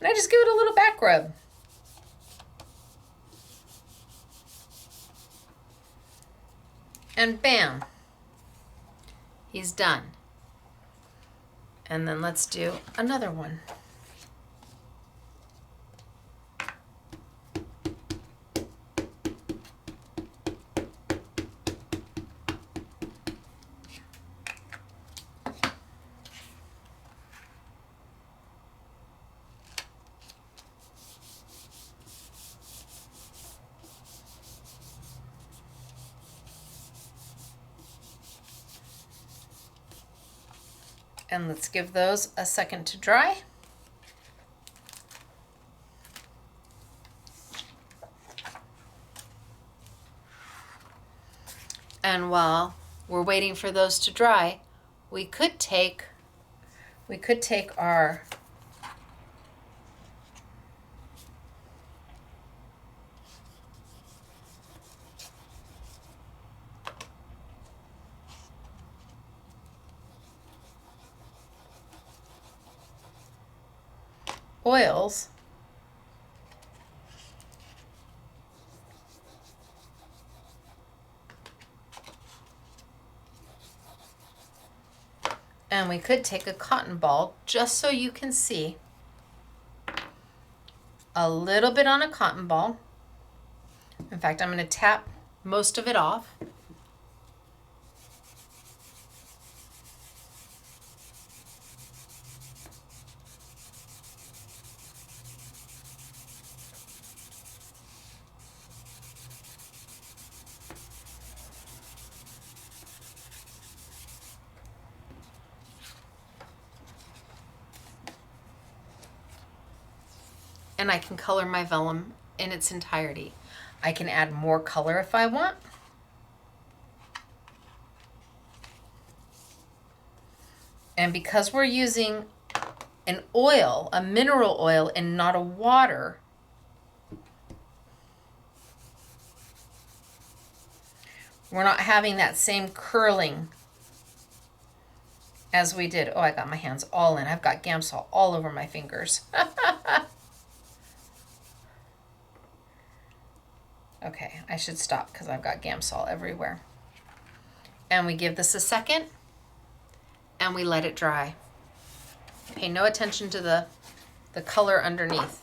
And I just give it a little back rub. And bam, he's done. And then let's do another one. And let's give those a second to dry. And while we're waiting for those to dry, we could take our oils and we could take a cotton ball just so you can see a little bit on a cotton ball. In fact, I'm going to tap most of it off. And I can color my vellum in its entirety. I can add more color if I want. And because we're using an oil, a mineral oil, and not a water, we're not having that same curling as we did. Oh, I got my hands all in. I've got Gamsol all over my fingers. Okay, I should stop because I've got Gamsol everywhere. And we give this a second and we let it dry. Pay no attention to the color underneath.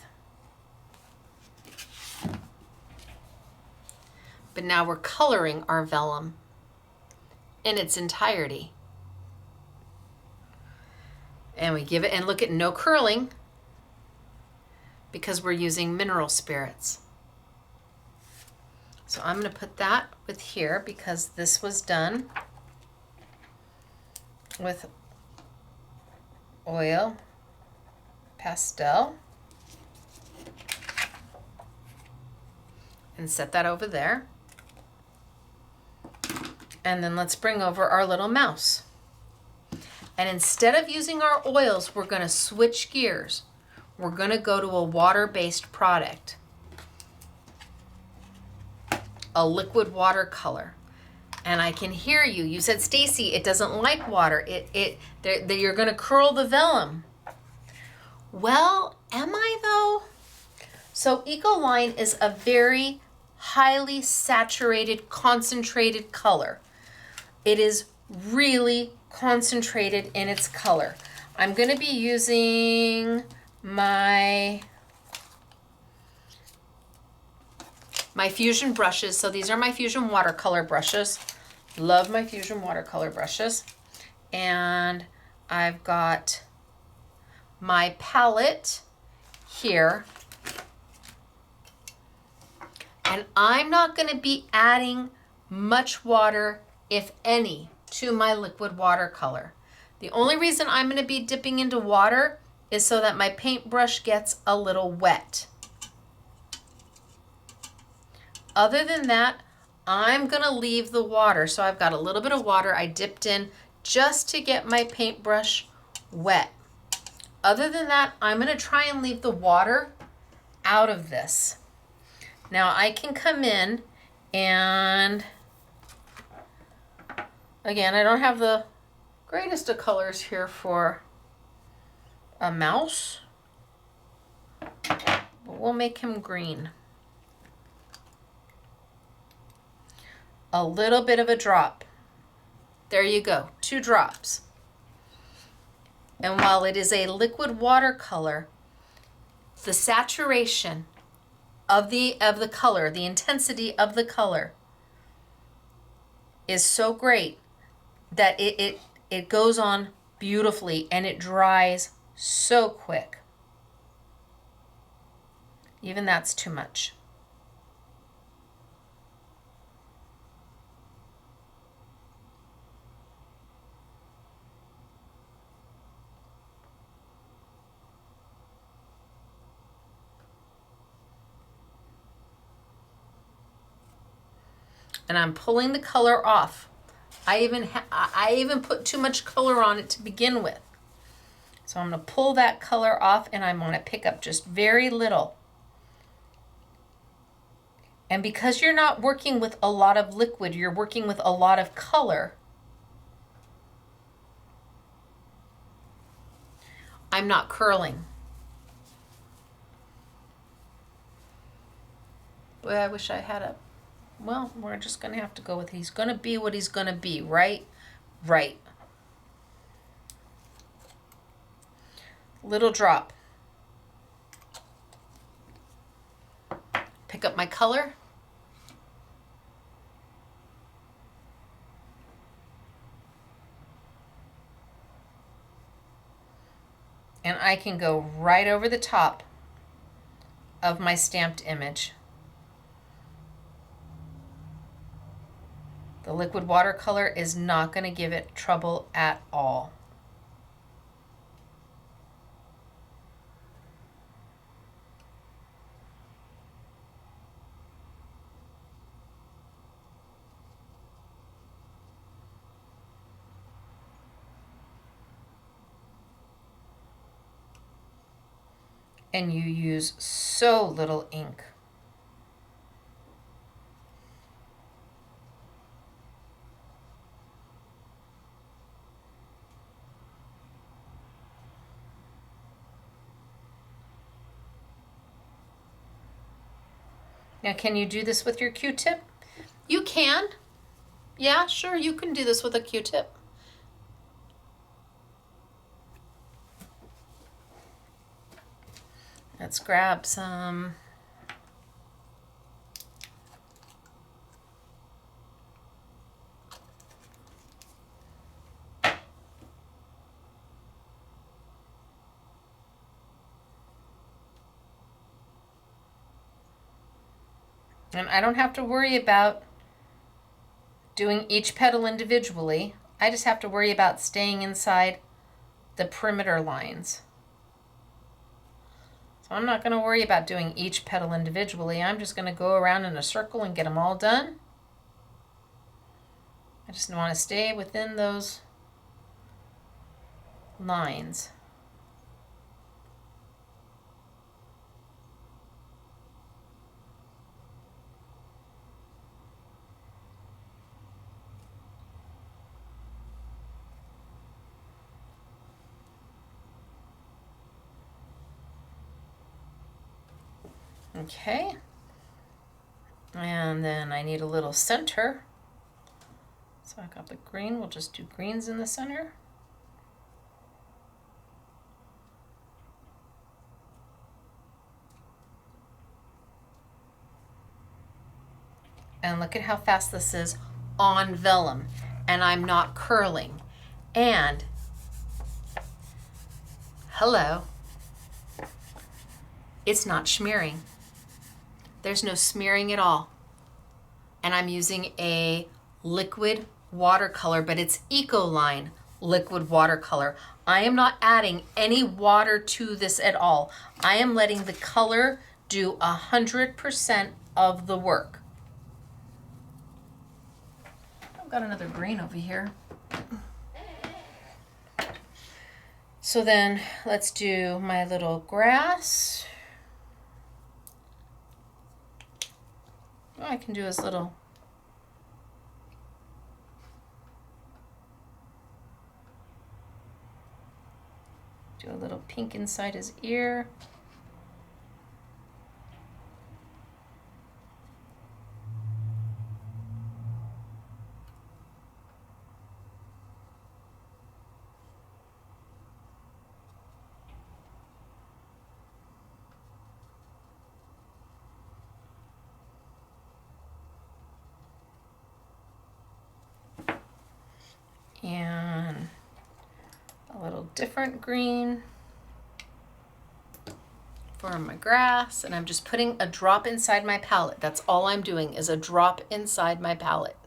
But now we're coloring our vellum in its entirety. And we give it, and look at no curling because we're using mineral spirits. So I'm going to put that with here because this was done with Oil Pastel. And set that over there. And then let's bring over our little mouse. And instead of using our oils, we're going to switch gears. We're going to go to a water-based product. A liquid watercolor. And I can hear you. You said, Stacey, it doesn't like water. You're going to curl the vellum. Well, am I though? So Ecoline is a very highly saturated, concentrated color. It is really concentrated in its color. I'm going to be using my Fusion brushes. So these are my Fusion watercolor brushes. Love my Fusion watercolor brushes. And I've got my palette here. And I'm not going to be adding much water, if any, to my liquid watercolor. The only reason I'm going to be dipping into water is so that my paintbrush gets a little wet. Other than that, I'm going to leave the water. So I've got a little bit of water I dipped in just to get my paintbrush wet. Other than that, I'm going to try and leave the water out of this. Now I can come in and, again, I don't have the greatest of colors here for a mouse, but we'll make him green. A little bit of a drop. There you go, 2 drops. And while it is a liquid watercolor, the saturation of the color, the intensity of the color is so great that it goes on beautifully and it dries so quick. Even that's too much. And I'm pulling the color off. I even put too much color on it to begin with. So I'm going to pull that color off and I'm going to pick up just very little. And because you're not working with a lot of liquid, you're working with a lot of color, I'm not curling. Boy, I wish I had a... Well, we're just going to have to go with he's going to be what he's going to be, right? Right. Little drop. watercolor. And I can go right over the top of my stamped image. The liquid watercolor is not going to give it trouble at all. And you use so little ink. Now, can you do this with your Q-tip? You can. Yeah, sure, you can do this with a Q-tip. Let's grab some and I don't have to worry about doing each petal individually. I just have to worry about staying inside the perimeter lines. So I'm not going to worry about doing each petal individually. I'm just going to go around in a circle and get them all done. I just want to stay within those lines. Okay, and then I need a little center. So I got the green, we'll just do greens in the center. And look at how fast this is on vellum, and I'm not curling. And hello, it's not smearing. There's no smearing at all. And I'm using a liquid watercolor, but it's Ecoline liquid watercolor. I am not adding any water to this at all. I am letting the color do 100% of the work. I've got another green over here. So then let's do my little grass. I can do his little do a little pink inside his ear. And a little different green for my grass, and I'm just putting a drop inside my palette. That's all I'm doing is a drop inside my palette.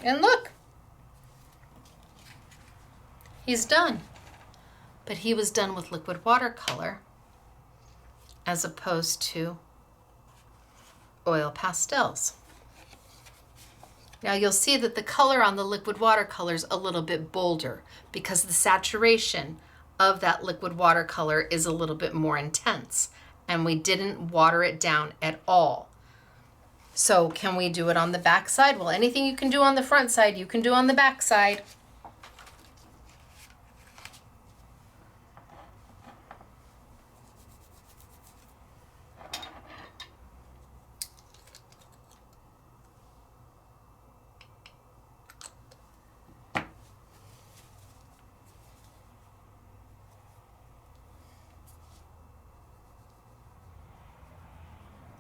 And look, he's done. But he was done with liquid watercolor as opposed to oil pastels. Now you'll see that the color on the liquid watercolor is a little bit bolder because the saturation of that liquid watercolor is a little bit more intense, and we didn't water it down at all. So can we do it on the back side? Well, anything you can do on the front side, you can do on the back side.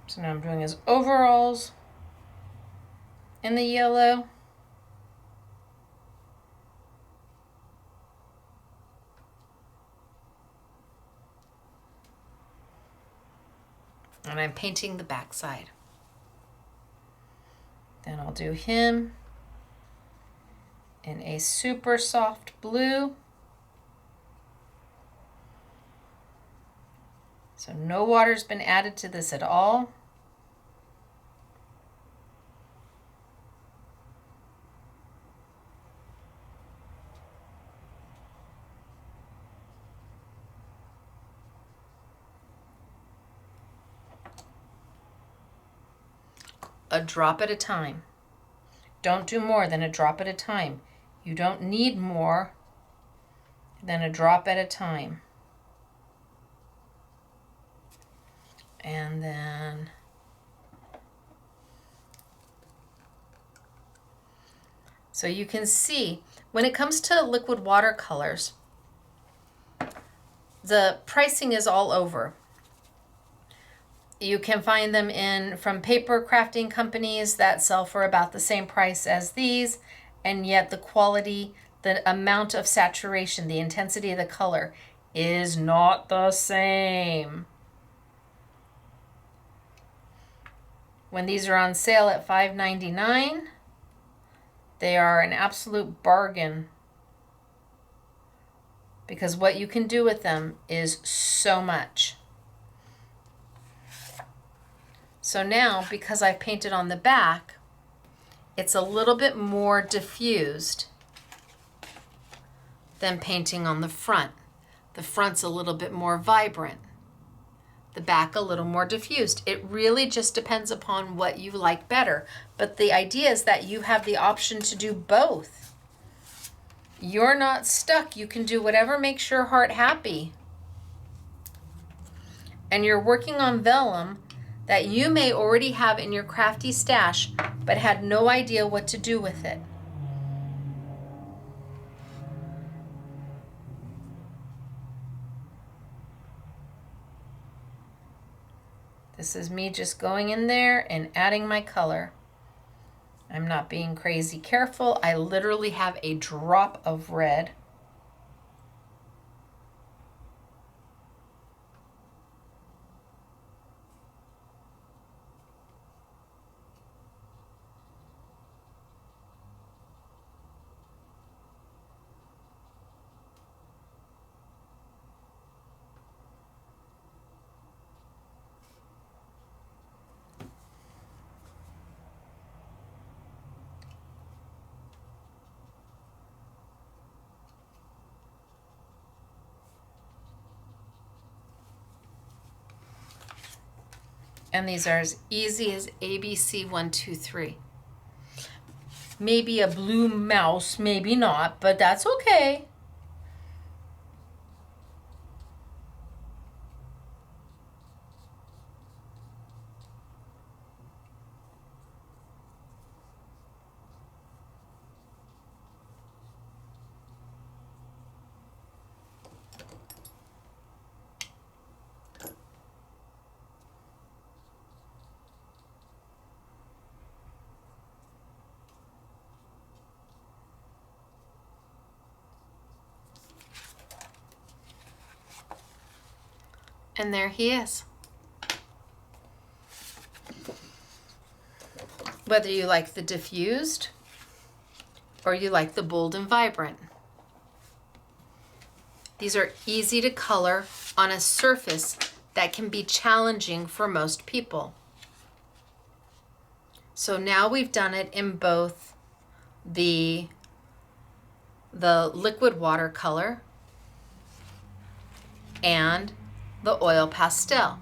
So now I'm doing his overalls in the yellow. And I'm painting the back side. Then I'll do him in a super soft blue. So no water's been added to this at all. A drop at a time. Don't do more than a drop at a time. You don't need more than a drop at a time. And then so you can see when it comes to liquid watercolors, the pricing is all over. You can find them from paper crafting companies that sell for about the same price as these, and yet the quality, the amount of saturation, the intensity of the color is not the same. When these are on sale at $5.99, they are an absolute bargain because what you can do with them is so much. So now, because I've painted on the back, it's a little bit more diffused than painting on the front. The front's a little bit more vibrant. The back a little more diffused. It really just depends upon what you like better. But the idea is that you have the option to do both. You're not stuck. You can do whatever makes your heart happy. And you're working on vellum that you may already have in your crafty stash, but had no idea what to do with it. This is me just going in there and adding my color. I'm not being crazy careful. I literally have a drop of red. And these are as easy as ABC 1, 2, 3. Maybe a blue mouse, maybe not, but that's okay. And there he is. Whether you like the diffused or you like the bold and vibrant. These are easy to color on a surface that can be challenging for most people. So now we've done it in both the liquid watercolor and the oil pastel.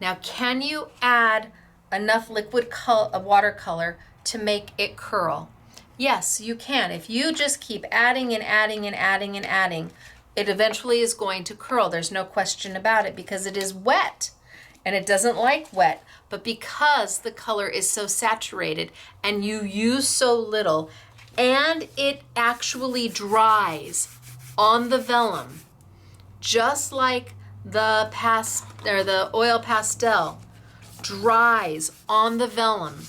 Now, can you add enough liquid watercolor to make it curl? Yes, you can. If you just keep adding and adding and adding and adding, it eventually is going to curl. There's no question about it because it is wet and it doesn't like wet. But because the color is so saturated and you use so little, and it actually dries on the vellum, just like the oil pastel dries on the vellum.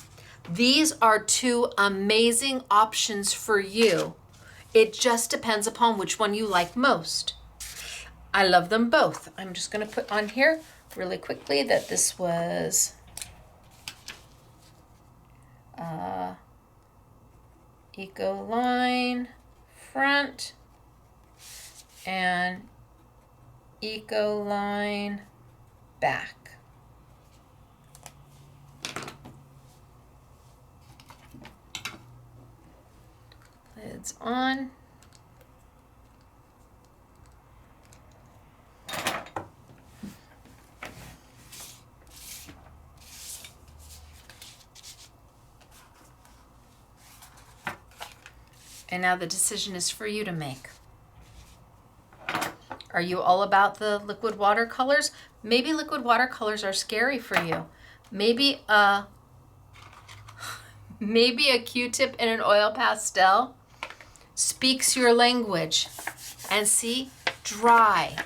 These are two amazing options for you. It just depends upon which one you like most. I love them both. I'm just going to put on here really quickly that this was Ecoline front and Ecoline back. Lids on. And now the decision is for you to make. Are you all about the liquid watercolors? Maybe liquid watercolors are scary for you. Maybe a Q-tip and an oil pastel speaks your language. And see, dry,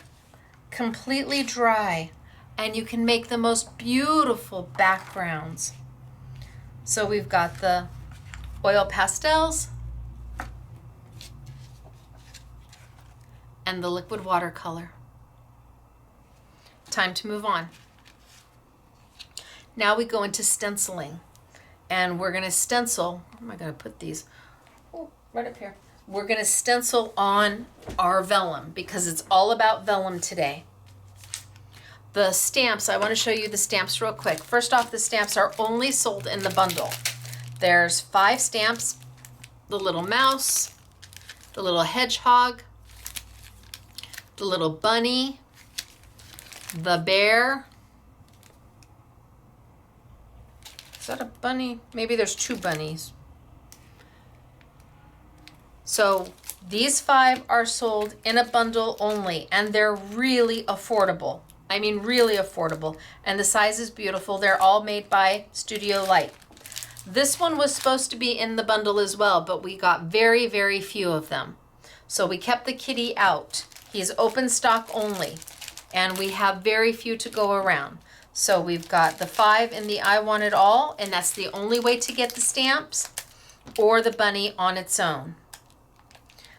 completely dry. And you can make the most beautiful backgrounds. So we've got the oil pastels and the liquid watercolor. Time to move on. Now we go into stenciling. And we're gonna stencil, where am I gonna put these? Oh, right up here. We're gonna stencil on our vellum because it's all about vellum today. The stamps, I wanna show you the stamps real quick. First off, the stamps are only sold in the bundle. There's 5 stamps, the little mouse, the little hedgehog, the little bunny, the bear. Is that a bunny? Maybe there's 2 bunnies. So these 5 are sold in a bundle only, and they're really affordable. I mean, really affordable. And the size is beautiful. They're all made by Studio Light. This one was supposed to be in the bundle as well, but we got very, very few of them. So we kept the kitty out. He's open stock only, and we have very few to go around. So we've got the 5 in the I Want It All, and that's the only way to get the stamps, or the bunny on its own.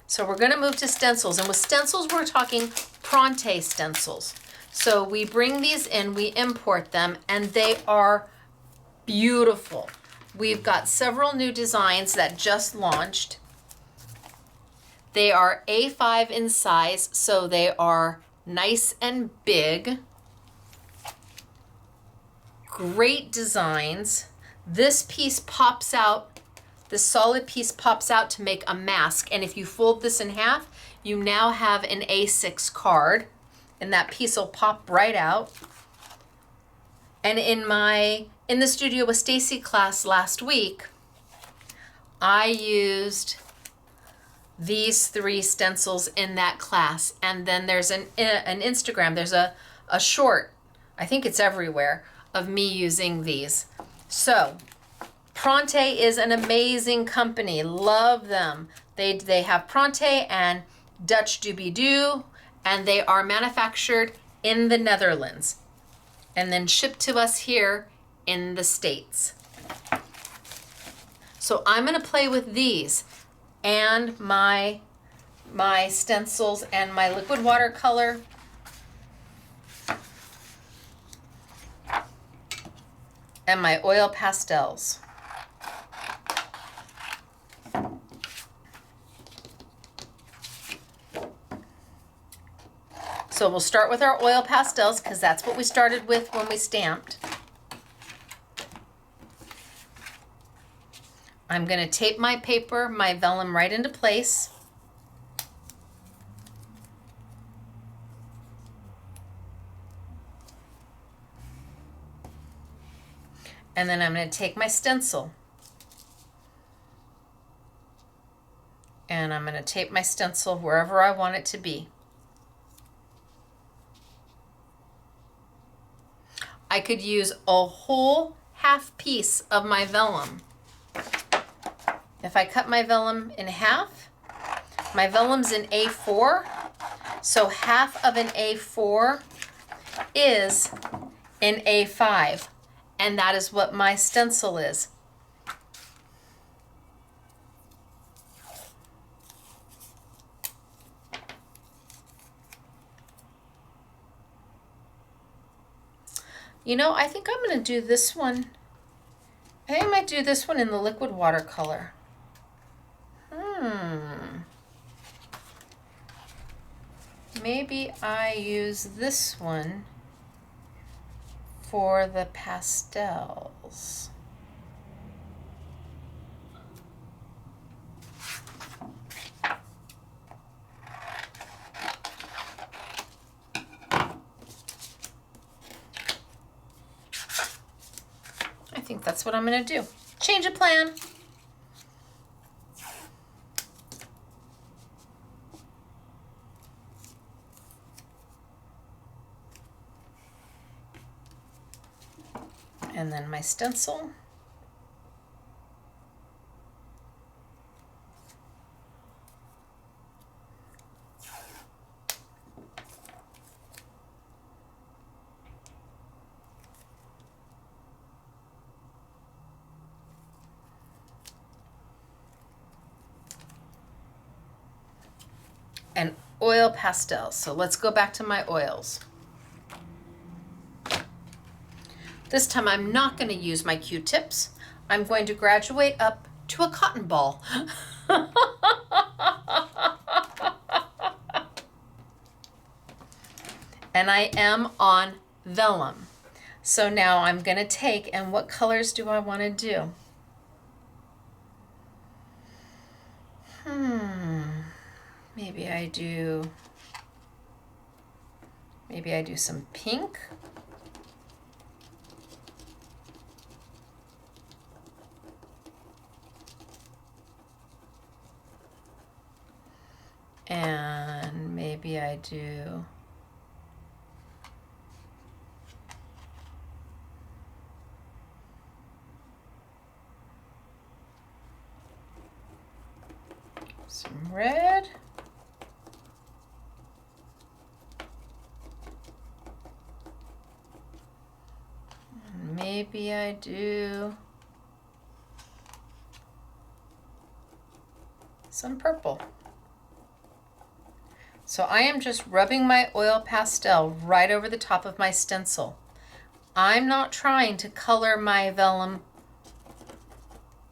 So we're gonna move to stencils, and with stencils, we're talking Pronte stencils. So we bring these in, we import them, and they are beautiful. We've got several new designs that just launched. They are A5 in size, so they are nice and big. Great designs. This piece pops out, this solid piece pops out to make a mask. And if you fold this in half, you now have an A6 card, and that piece will pop right out. And in the studio with Stacey class last week, I used these 3 stencils in that class. And then there's an Instagram, there's a short, I think it's everywhere, of me using these. So Pronte is an amazing company. Love them. They have Pronte and Dutch Doobie-Doo, and they are manufactured in the Netherlands and then shipped to us here in the States. So I'm gonna play with these and my stencils and my liquid watercolor and my oil pastels. So we'll start with our oil pastels because that's what we started with when we stamped. I'm going to tape my paper, my vellum, right into place. And then I'm going to take my stencil. And I'm going to tape my stencil wherever I want it to be. I could use a whole half piece of my vellum. If I cut my vellum in half, my vellum's in A4, so half of an A4 is in A5, and that is what my stencil is. You know, I think I'm going to do this one. I think I might do this one in the liquid watercolor. Maybe I use this one for the pastels. I think that's what I'm going to do. Change of plan. And then my stencil. And oil pastels. So let's go back to my oils. This time I'm not going to use my Q-tips. I'm going to graduate up to a cotton ball. And I am on vellum. So now I'm going to take, and what colors do I want to do? Maybe I do some pink. And maybe I do some red. And maybe I do some purple. So I am just rubbing my oil pastel right over the top of my stencil. I'm not trying to color my vellum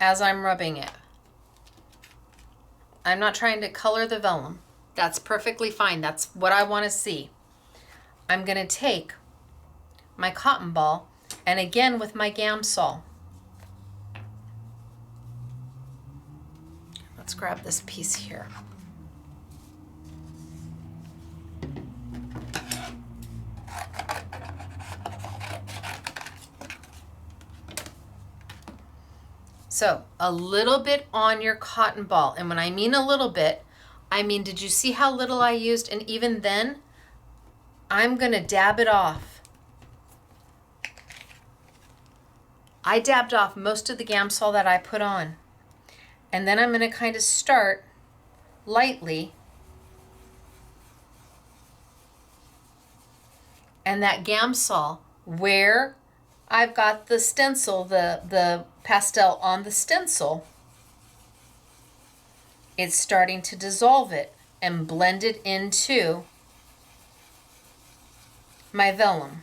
as I'm rubbing it. I'm not trying to color the vellum. That's perfectly fine. That's what I want to see. I'm going to take my cotton ball, and again with my Gamsol. Let's grab this piece here. So a little bit on your cotton ball. And when I mean a little bit, I mean, did you see how little I used? And even then, I'm going to dab it off. I dabbed off most of the Gamsol that I put on. And then I'm going to kind of start lightly. And that Gamsol, where I've got the stencil, the pastel on the stencil, it's starting to dissolve it and blend it into my vellum.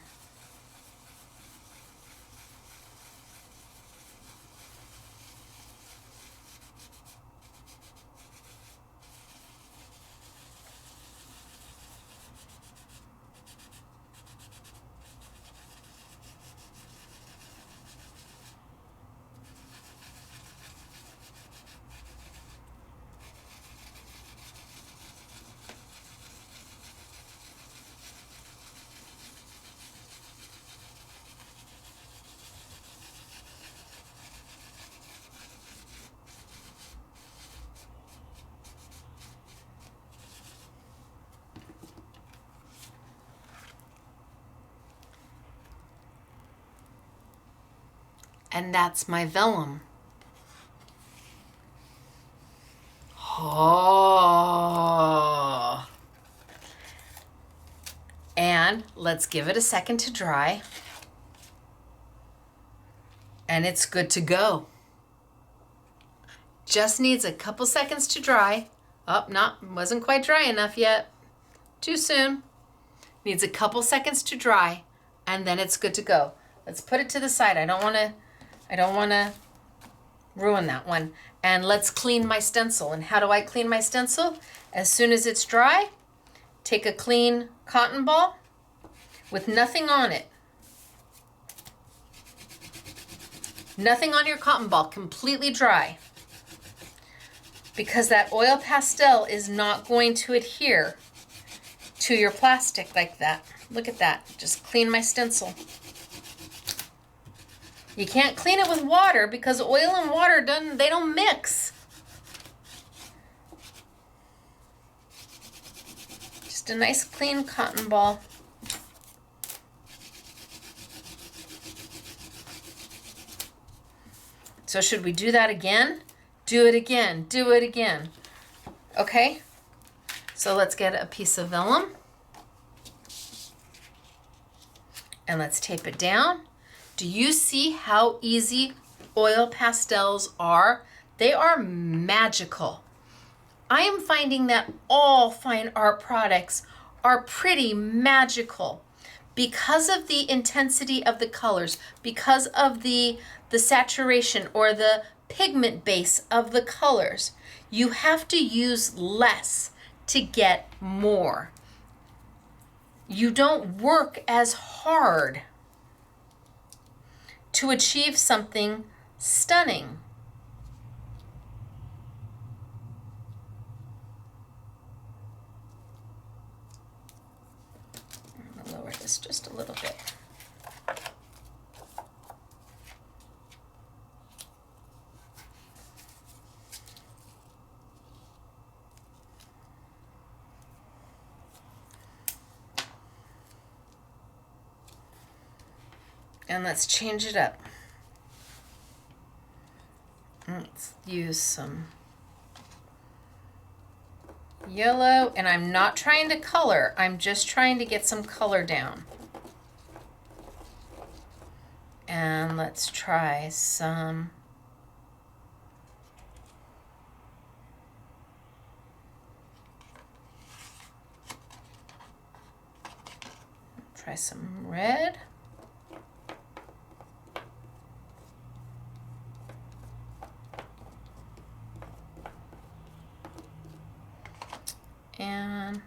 And that's my vellum. Oh. And let's give it a second to dry. And it's good to go. Just needs a couple seconds to dry. Oh, wasn't quite dry enough yet. Too soon. Needs a couple seconds to dry, and then it's good to go. Let's put it to the side. I don't want to ruin that one. And let's clean my stencil. And how do I clean my stencil? As soon as it's dry, take a clean cotton ball with nothing on it. Nothing on your cotton ball, completely dry. Because that oil pastel is not going to adhere to your plastic like that. Look at that. Just clean my stencil. You can't clean it with water because oil and water they don't mix. Just a nice clean cotton ball. So should we do that again? Do it again. Do it again. Okay? So let's get a piece of vellum. And let's tape it down. Do you see how easy oil pastels are? They are magical. I am finding that all fine art products are pretty magical because of the intensity of the colors, because of the saturation or the pigment base of the colors. You have to use less to get more. You don't work as hard to achieve something stunning. I'm gonna lower this just a little bit. And let's change it up. Let's use some yellow, and I'm not trying to color, I'm just trying to get some color down. And let's try some red. And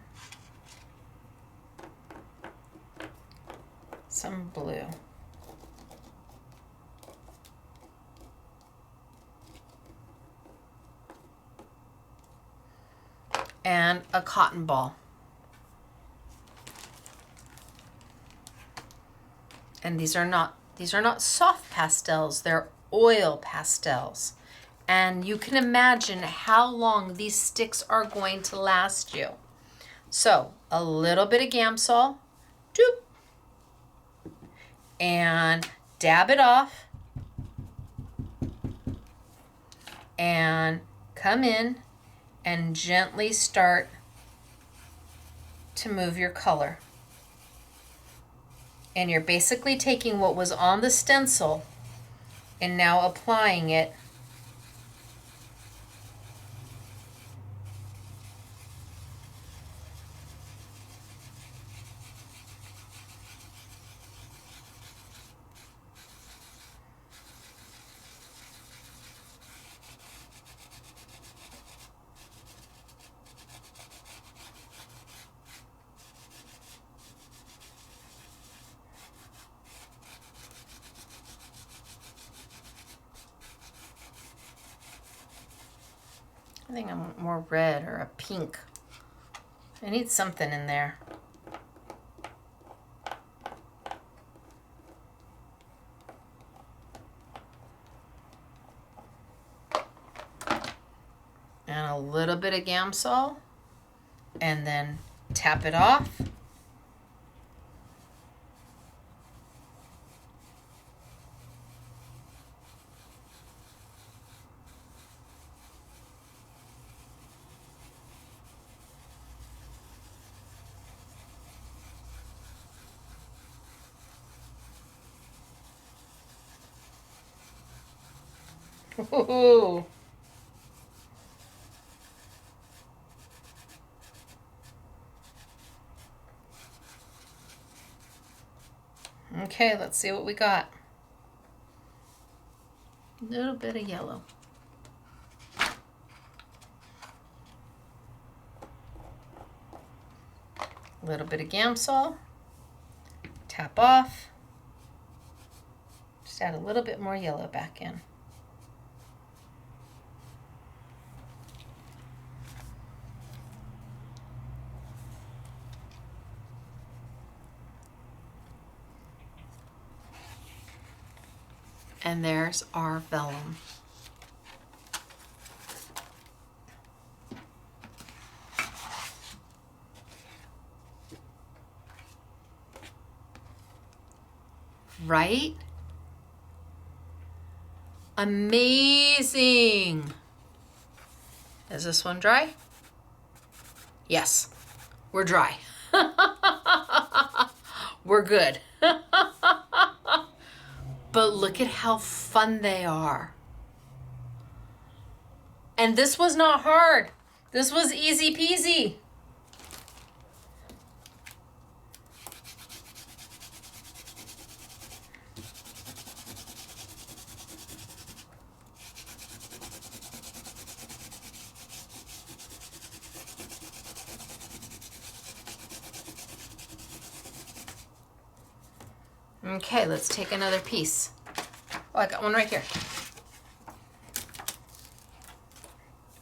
some blue. And a cotton ball. And these are not soft pastels, they're oil pastels. And you can imagine how long these sticks are going to last you. So a little bit of Gamsol, doop, and dab it off, and come in and gently start to move your color. And you're basically taking what was on the stencil and now applying it I think I want more red or a pink. I need something in there. And a little bit of Gamsol, and then tap it off. Ooh. Okay, let's see what we got. A little bit of yellow. A little bit of Gamsol. Tap off. Just add a little bit more yellow back in. And there's our vellum. Right? Amazing. Is this one dry? Yes, we're dry. We're good. But look at how fun they are. And this was not hard. This was easy peasy. Okay, let's take another piece. Oh, I got one right here.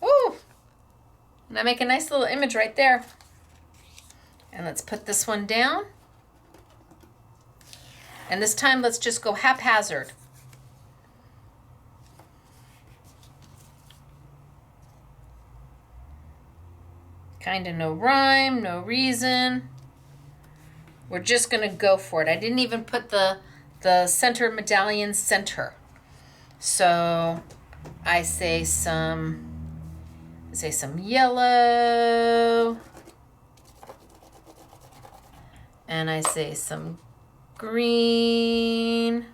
Ooh! And I make a nice little image right there. And let's put this one down. And this time, let's just go haphazard. Kind of no rhyme, no reason. We're just gonna go for it. I didn't even put the center medallion center. So I say some yellow. And I say some green.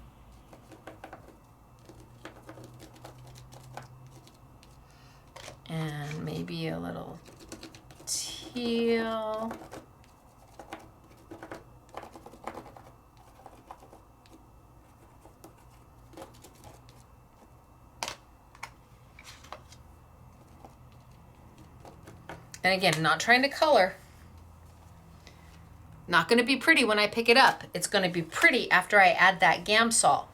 And maybe a little teal. And again, not trying to color. Not going to be pretty when I pick it up. It's going to be pretty after I add that Gamsol.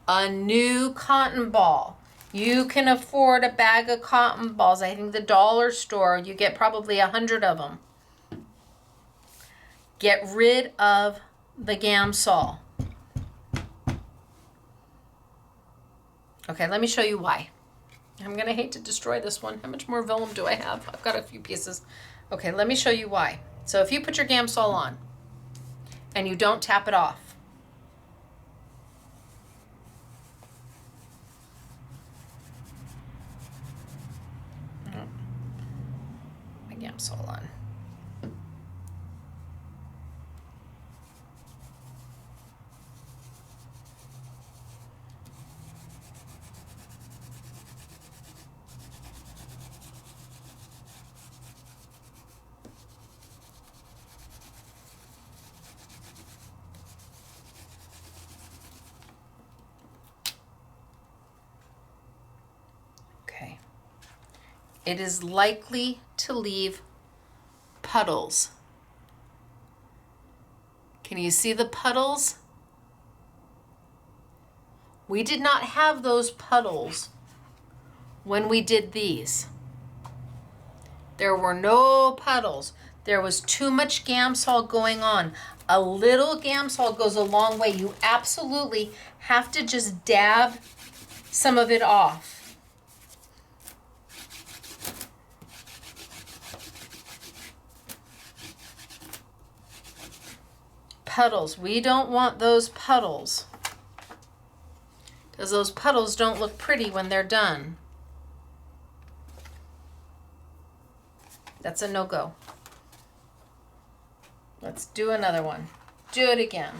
A new cotton ball. You can afford a bag of cotton balls. I think the dollar store, you get probably 100 of them. Get rid of the Gamsol. Okay, let me show you why. I'm gonna hate to destroy this one. How much more vellum do I have? I've got a few pieces. Okay, let me show you why. So if you put your Gamsol on and you don't tap it off, my Gamsol on. It is likely to leave puddles. Can you see the puddles? We did not have those puddles when we did these. There were no puddles. There was too much Gamsol going on. A little Gamsol goes a long way. You absolutely have to just dab some of it off. Puddles. We don't want those puddles, because those puddles don't look pretty when they're done. That's a no-go. Let's do another one. Do it again.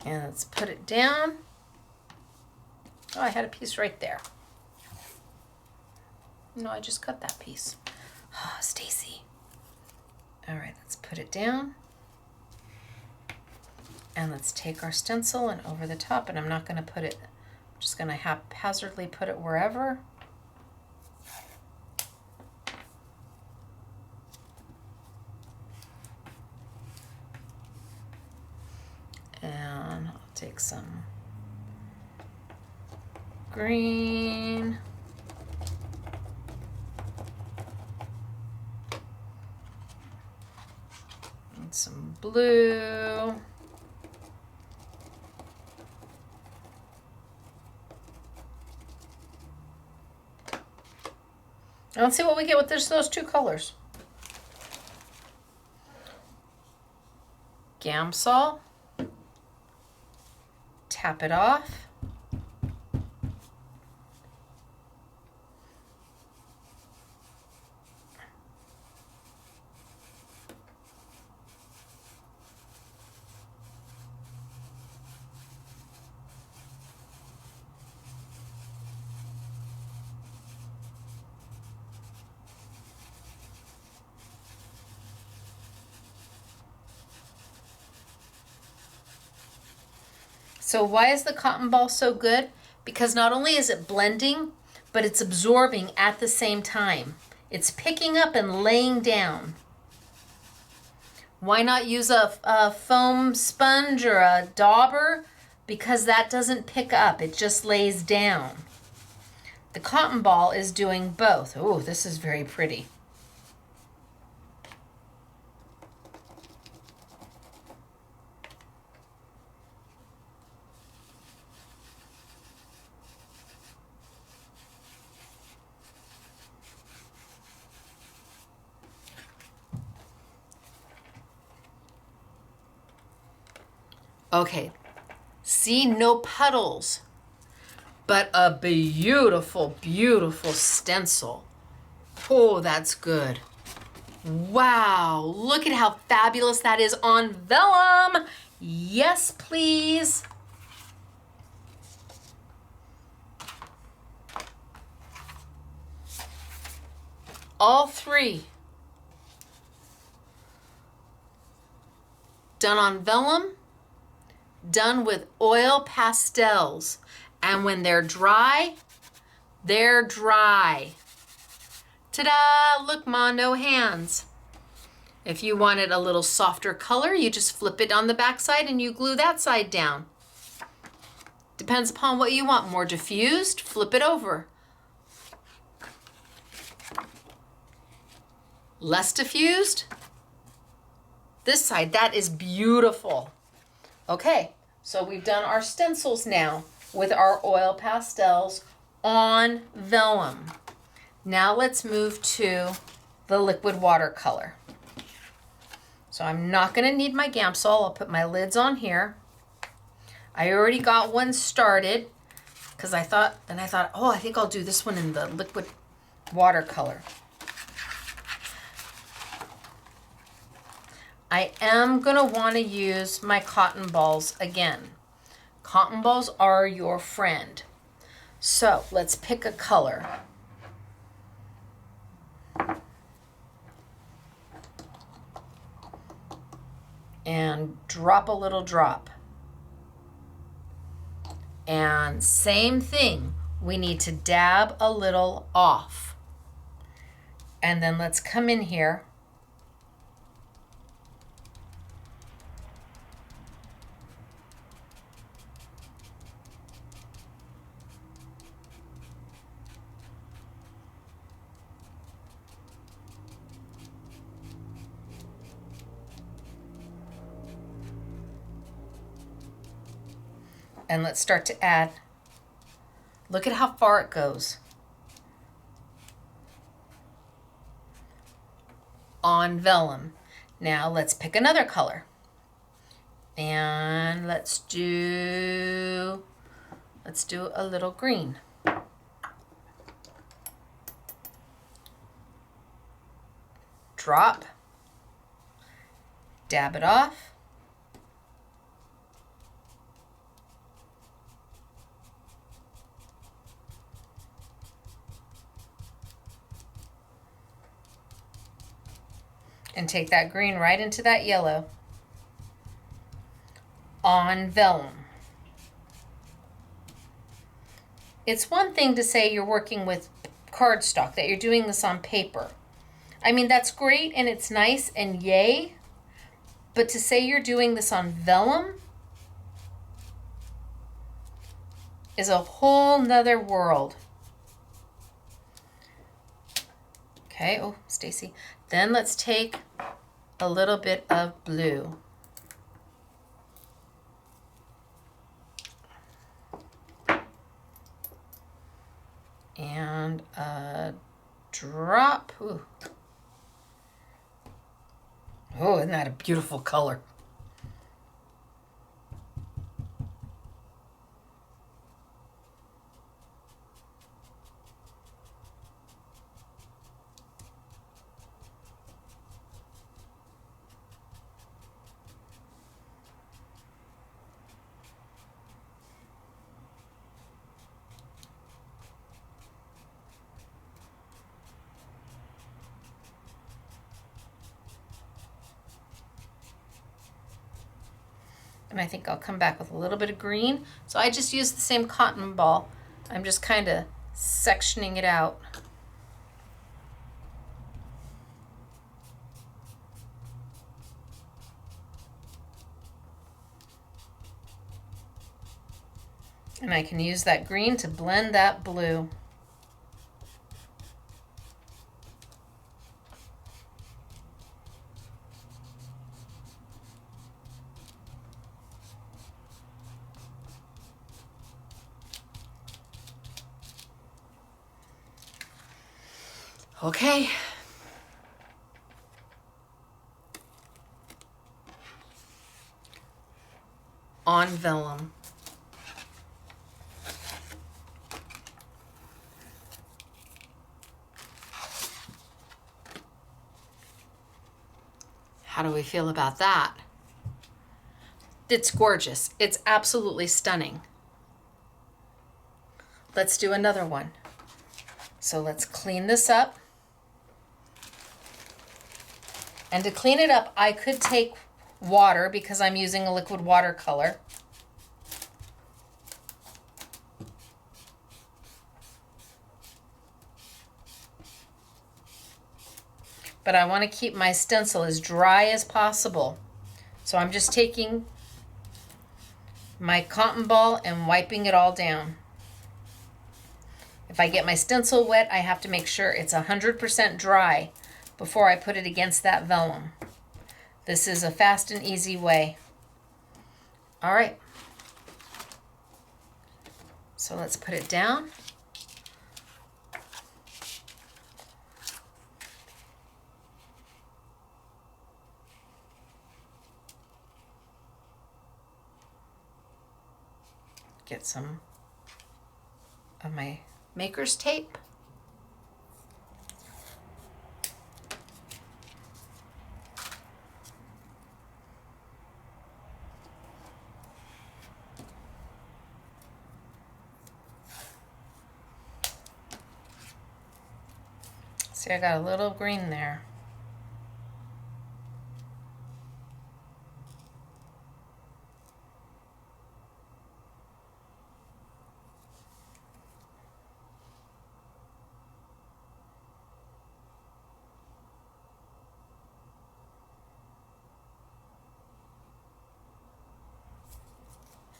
And let's put it down. Oh, I had a piece right there. No, I just cut that piece. Oh, Stacey. All right, let's put it down. And let's take our stencil and over the top, and I'm not going to put it, I'm just going to haphazardly put it wherever. And I'll take some green. And some blue. And let's see what we get with those two colors. Gamsol. Tap it off. So why is the cotton ball so good? Because not only is it blending, but it's absorbing at the same time. It's picking up and laying down. Why not use a foam sponge or a dauber? Because that doesn't pick up, it just lays down. The cotton ball is doing both. Oh, this is very pretty. Okay, see, no puddles, but a beautiful, beautiful stencil. Oh, that's good. Wow, look at how fabulous that is on vellum. Yes, please. All three. Done on vellum. Done with oil pastels, and when they're dry, they're dry. Ta-da! Look, Ma, no hands. If you wanted a little softer color, you just flip it on the back side and you glue that side down. Depends upon what you want. More diffused, flip it over. Less diffused, this side. That is beautiful. Okay, so we've done our stencils now with our oil pastels on vellum. Now let's move to the liquid watercolor. So I'm not going to need my Gamsol. I'll put my lids on here. I already got one started because I thought, oh, I think I'll do this one in the liquid watercolor. I am going to want to use my cotton balls again. Cotton balls are your friend. So let's pick a color. And drop a little drop. And same thing, we need to dab a little off. And then let's come in here and let's start to add. Look at how far it goes. On vellum. Now let's pick another color. And let's do a little green. Drop. Dab it off. And take that green right into that yellow on vellum. It's one thing to say you're working with cardstock, that you're doing this on paper. I mean, that's great and it's nice and yay, but to say you're doing this on vellum is a whole nother world. Okay, oh, Stacey. Then let's take a little bit of blue. And a drop. Ooh. Oh, isn't that a beautiful color? And I think I'll come back with a little bit of green. So I just used the same cotton ball. I'm just kind of sectioning it out. And I can use that green to blend that blue. Okay. On vellum. How do we feel about that? It's gorgeous. It's absolutely stunning. Let's do another one. So let's clean this up. And to clean it up, I could take water because I'm using a liquid watercolor. But I want to keep my stencil as dry as possible. So I'm just taking my cotton ball and wiping it all down. If I get my stencil wet, I have to make sure it's 100% dry before I put it against that vellum. This is a fast and easy way. All right. So let's put it down. Get some of my maker's tape. See, I got a little green there.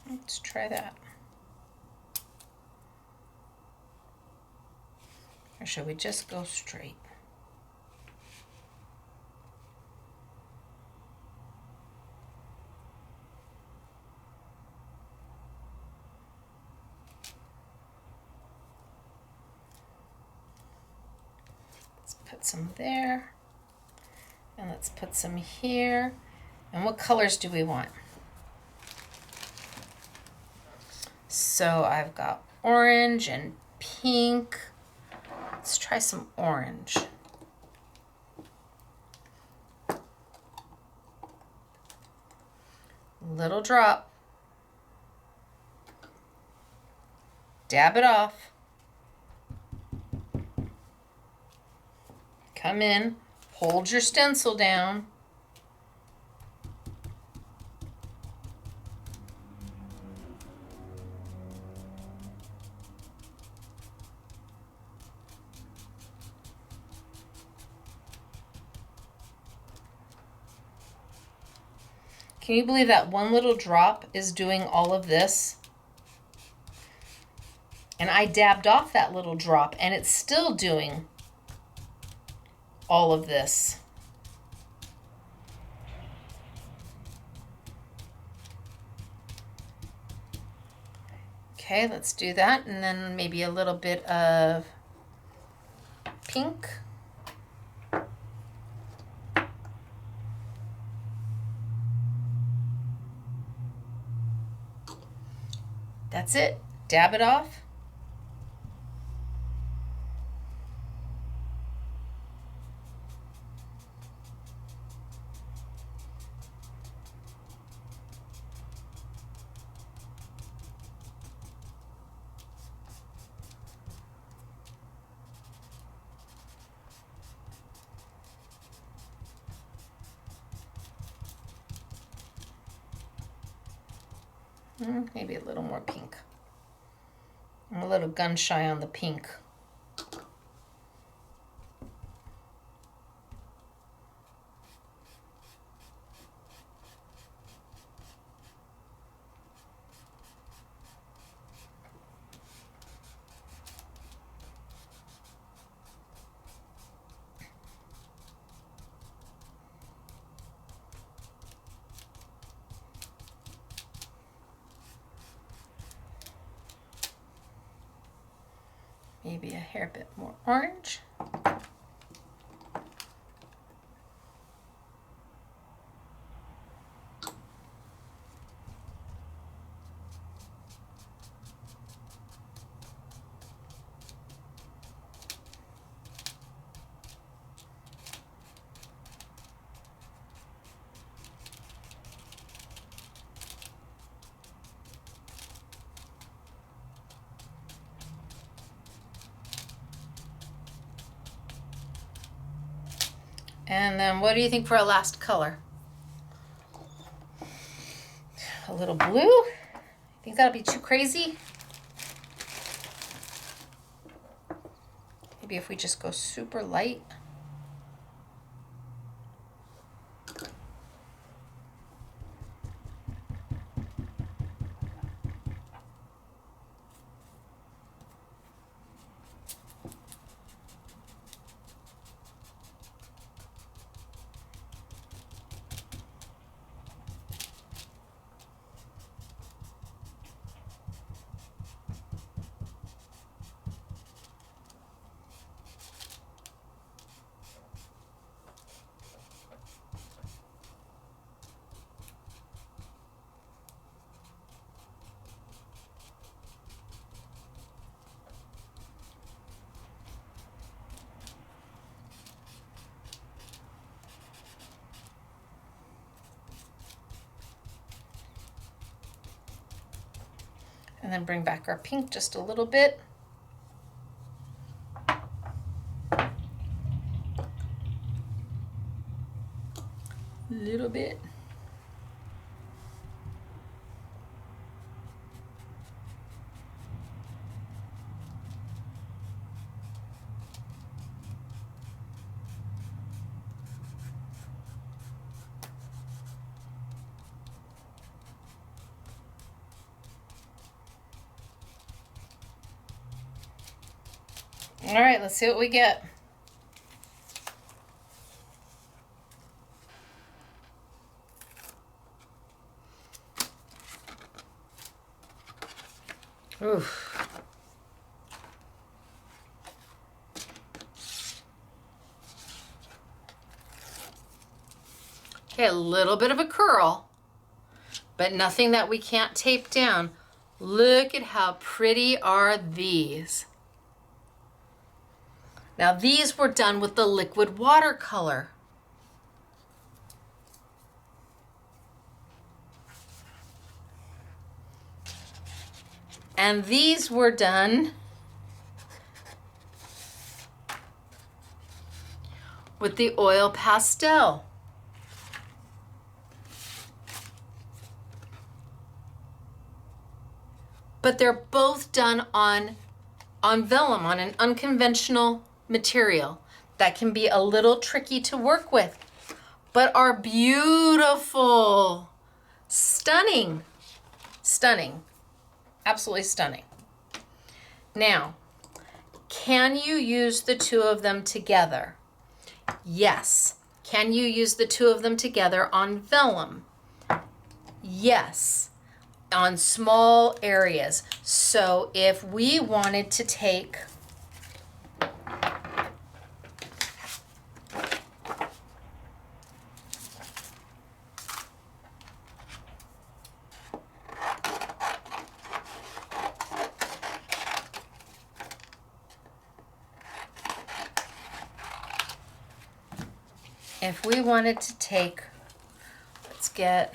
Let's try that. Or should we just go straight? Let's put some there. And let's put some here. And what colors do we want? So I've got orange and pink. Let's try some orange. Little drop. Dab it off. Come in, hold your stencil down. Can you believe that one little drop is doing all of this? And I dabbed off that little drop and it's still doing all of this. Okay, let's do that. And then maybe a little bit of pink. That's it. Dab it off. Maybe a little more pink. I'm a little gun shy on the pink. Maybe a hair bit more orange. And then what do you think for a last color? A little blue? Think that'll be too crazy? Maybe if we just go super light. And then bring back our pink just a little bit. Little bit. All right, let's see what we get. Oof. Okay, a little bit of a curl, but nothing that we can't tape down. Look at how pretty are these. Now these were done with the liquid watercolor. And these were done with the oil pastel. But they're both done on vellum, on an unconventional material that can be a little tricky to work with, but are beautiful. Stunning. Stunning. Absolutely stunning. Now, can you use the two of them together? Yes. Can you use the two of them together on vellum? Yes. On small areas. So if we wanted to take let's get,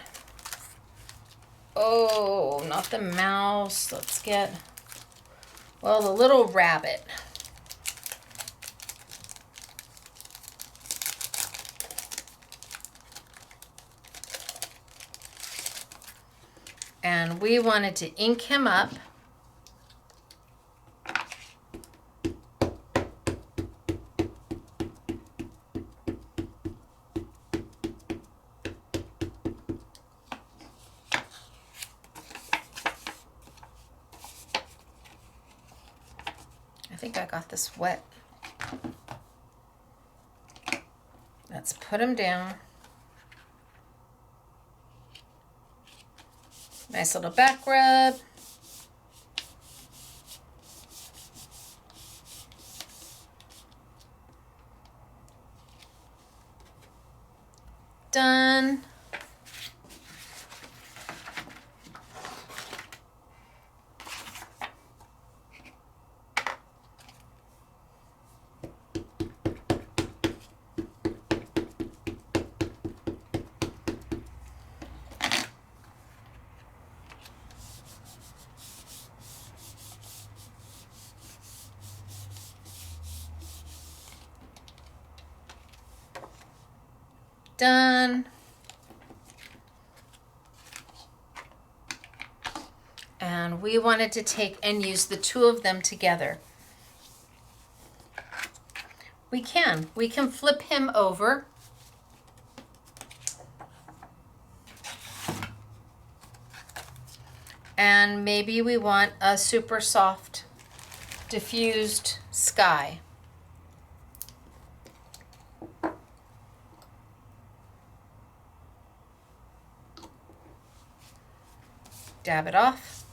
oh, not the mouse, let's get, well, the little rabbit. And we wanted to ink him up. I think I got this wet. Let's put him down. Nice little back rub. Done. Done. And we wanted to take and use the two of them together. We can flip him over. And maybe we want a super soft diffused sky. Dab it off.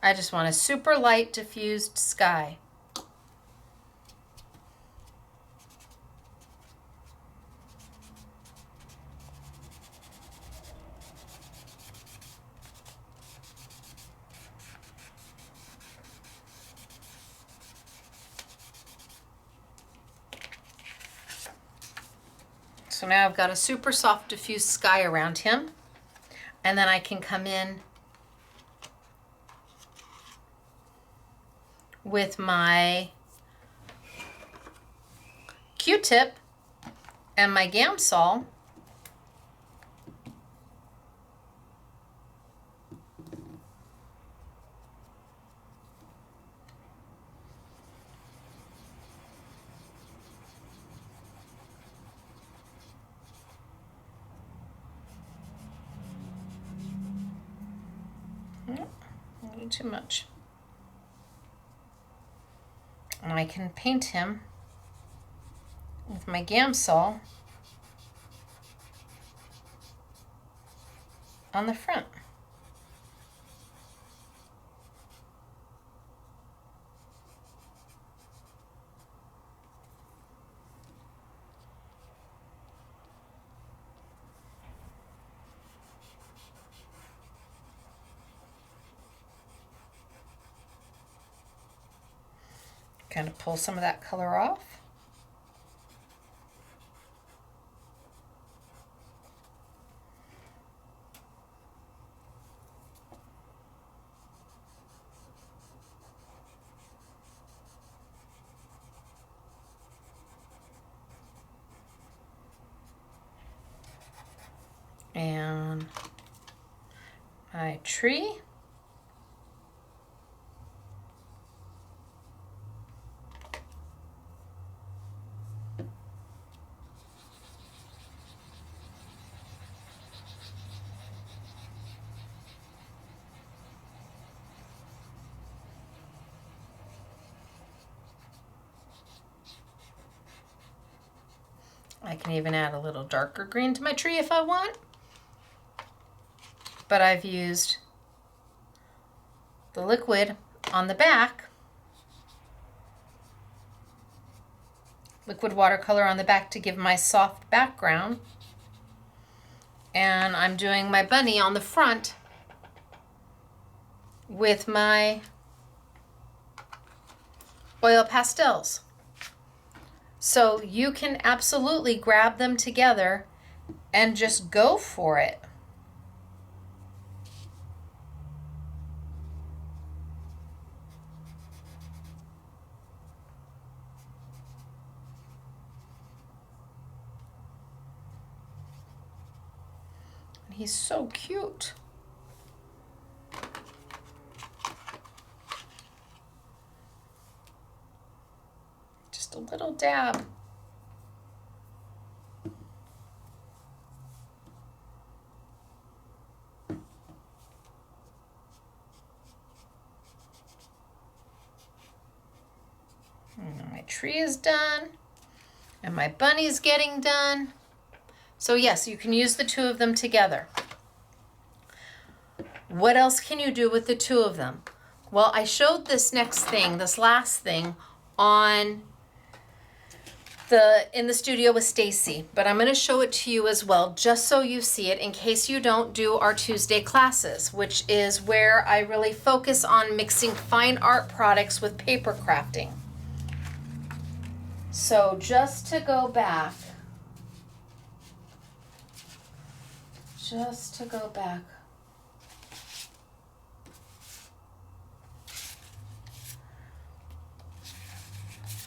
I just want a super light diffused sky. So now I've got a super soft diffused sky around him, and then I can come in with my Q-tip and my Gamsol a little too much. And I can paint him with my Gamsol on the front. Kind of pull some of that color off. and my tree. I can even add a little darker green to my tree if I want. But I've used the liquid on the back, liquid watercolor on the back to give my soft background. And I'm doing my bunny on the front with my oil pastels. So you can absolutely grab them together and just go for it. And he's so cute. Just a little dab. And my tree is done, and my bunny's getting done. So yes, you can use the two of them together. What else can you do with the two of them? Well, I showed this next thing, this last thing, in the studio with Stacey, but I'm going to show it to you as well, just so you see it in case you don't do our Tuesday classes, which is where I really focus on mixing fine art products with paper crafting. So just to go back,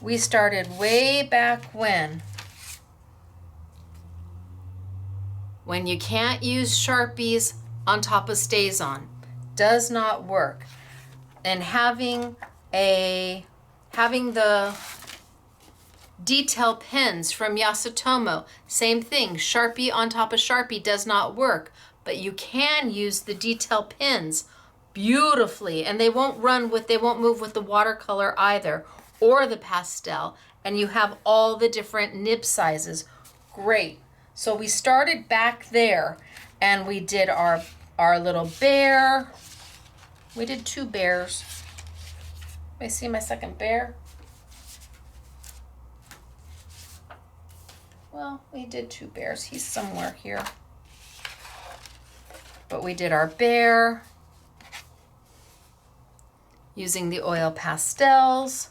we started way back when you can't use Sharpies on top of StazOn. Does not work. And having the detail pens from Yasutomo, same thing. Sharpie on top of Sharpie does not work, but you can use the detail pens beautifully, and they won't move with the watercolor either, or the pastel, and you have all the different nib sizes. Great. So we started back there, and we did our little bear. We did two bears. Let me see my second bear. Well, we did two bears. He's somewhere here. But we did our bear using the oil pastels.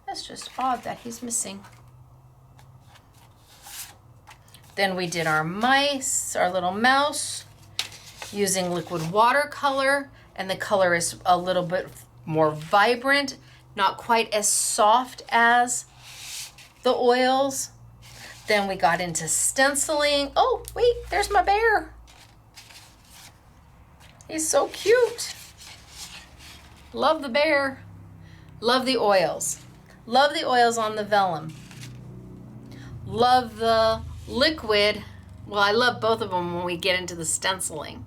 That's just odd that he's missing. Then we did our mice, our little mouse, using liquid watercolor, and the color is a little bit more vibrant, not quite as soft as the oils. Then we got into stenciling. Oh, wait, there's my bear. He's so cute. Love the bear. Love the oils. Love the oils on the vellum. Love the liquid. Well, I love both of them when we get into the stenciling.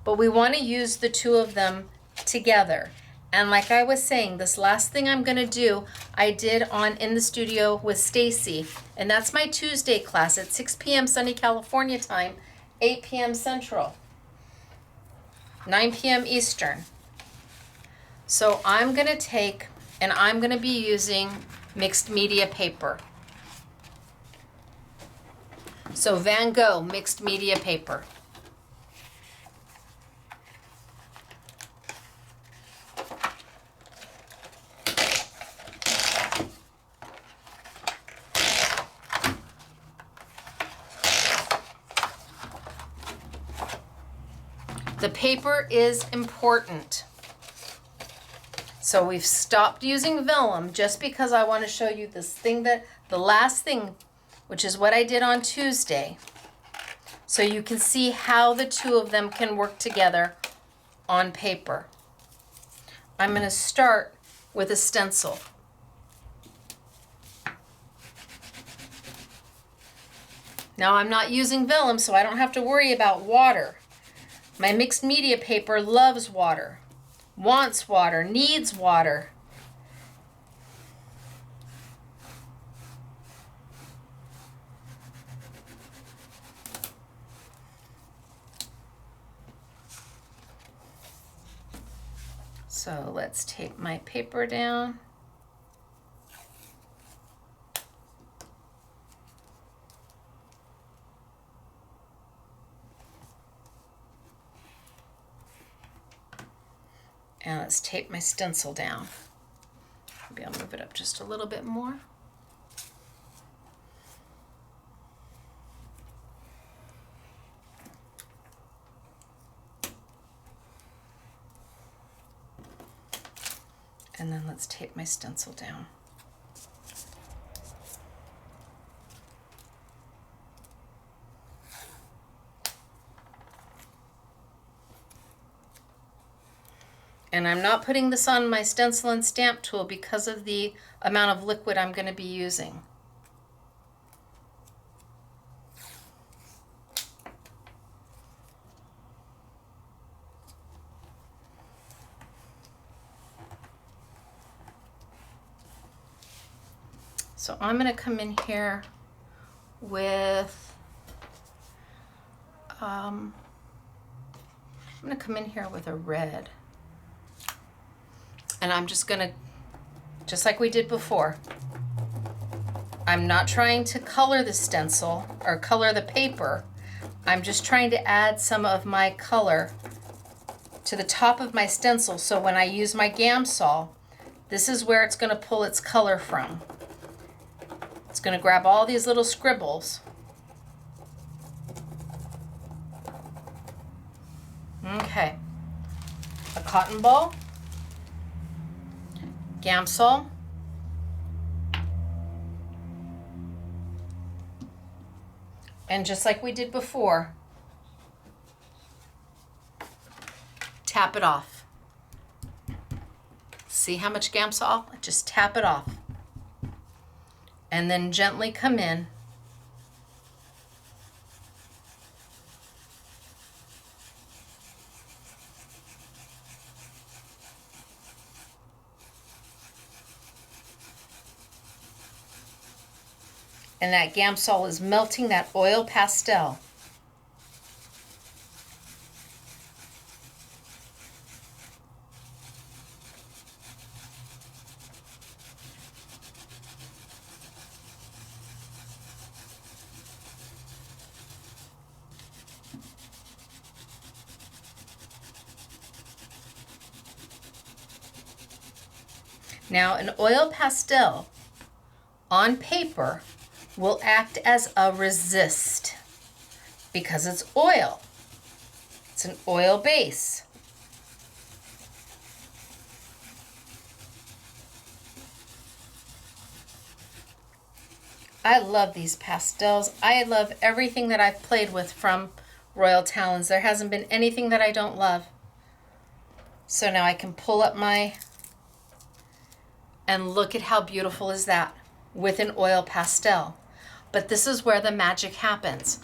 But we want to use the two of them together. And like I was saying, this last thing I'm going to do, I did in the studio with Stacey. And that's my Tuesday class at 6 p.m. sunny California time, 8 p.m. Central, 9 p.m. Eastern. So I'm going to take, and I'm going to be using mixed media paper. So Van Gogh mixed media paper. The paper is important. So we've stopped using vellum just because I want to show you this thing, that the last thing which is what I did on Tuesday. So you can see how the two of them can work together on paper. I'm going to start with a stencil. Now I'm not using vellum, so I don't have to worry about water. My mixed media paper loves water, wants water, needs water. So let's tape my paper down. And let's tape my stencil down. Maybe I'll move it up just a little bit more. And then let's tape my stencil down. And I'm not putting this on my stencil and stamp tool because of the amount of liquid I'm going to be using. So I'm going to come in here with, I'm going to come in here with a red. And I'm just going to, just like we did before, I'm not trying to color the stencil or color the paper. I'm just trying to add some of my color to the top of my stencil. So when I use my Gamsol, this is where it's going to pull its color from. It's going to grab all these little scribbles. Okay. A cotton ball. Gamsol. And just like we did before, tap it off. See how much Gamsol? Just tap it off. And then gently come in . And that Gamsol is melting that oil pastel. Now, an oil pastel on paper will act as a resist because it's oil. It's an oil base. I love these pastels. I love everything that I've played with from Royal Talons. There hasn't been anything that I don't love. So now I can pull up my, and look at how beautiful is that with an oil pastel. But this is where the magic happens.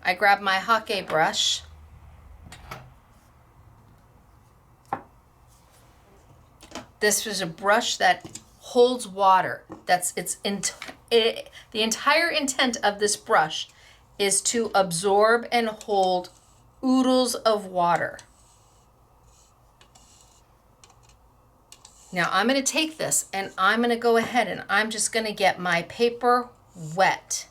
I grab my Hake brush. This is a brush that holds water. The entire intent of this brush is to absorb and hold oodles of water. Now I'm going to take this and I'm going to go ahead and I'm just going to get my paper wet.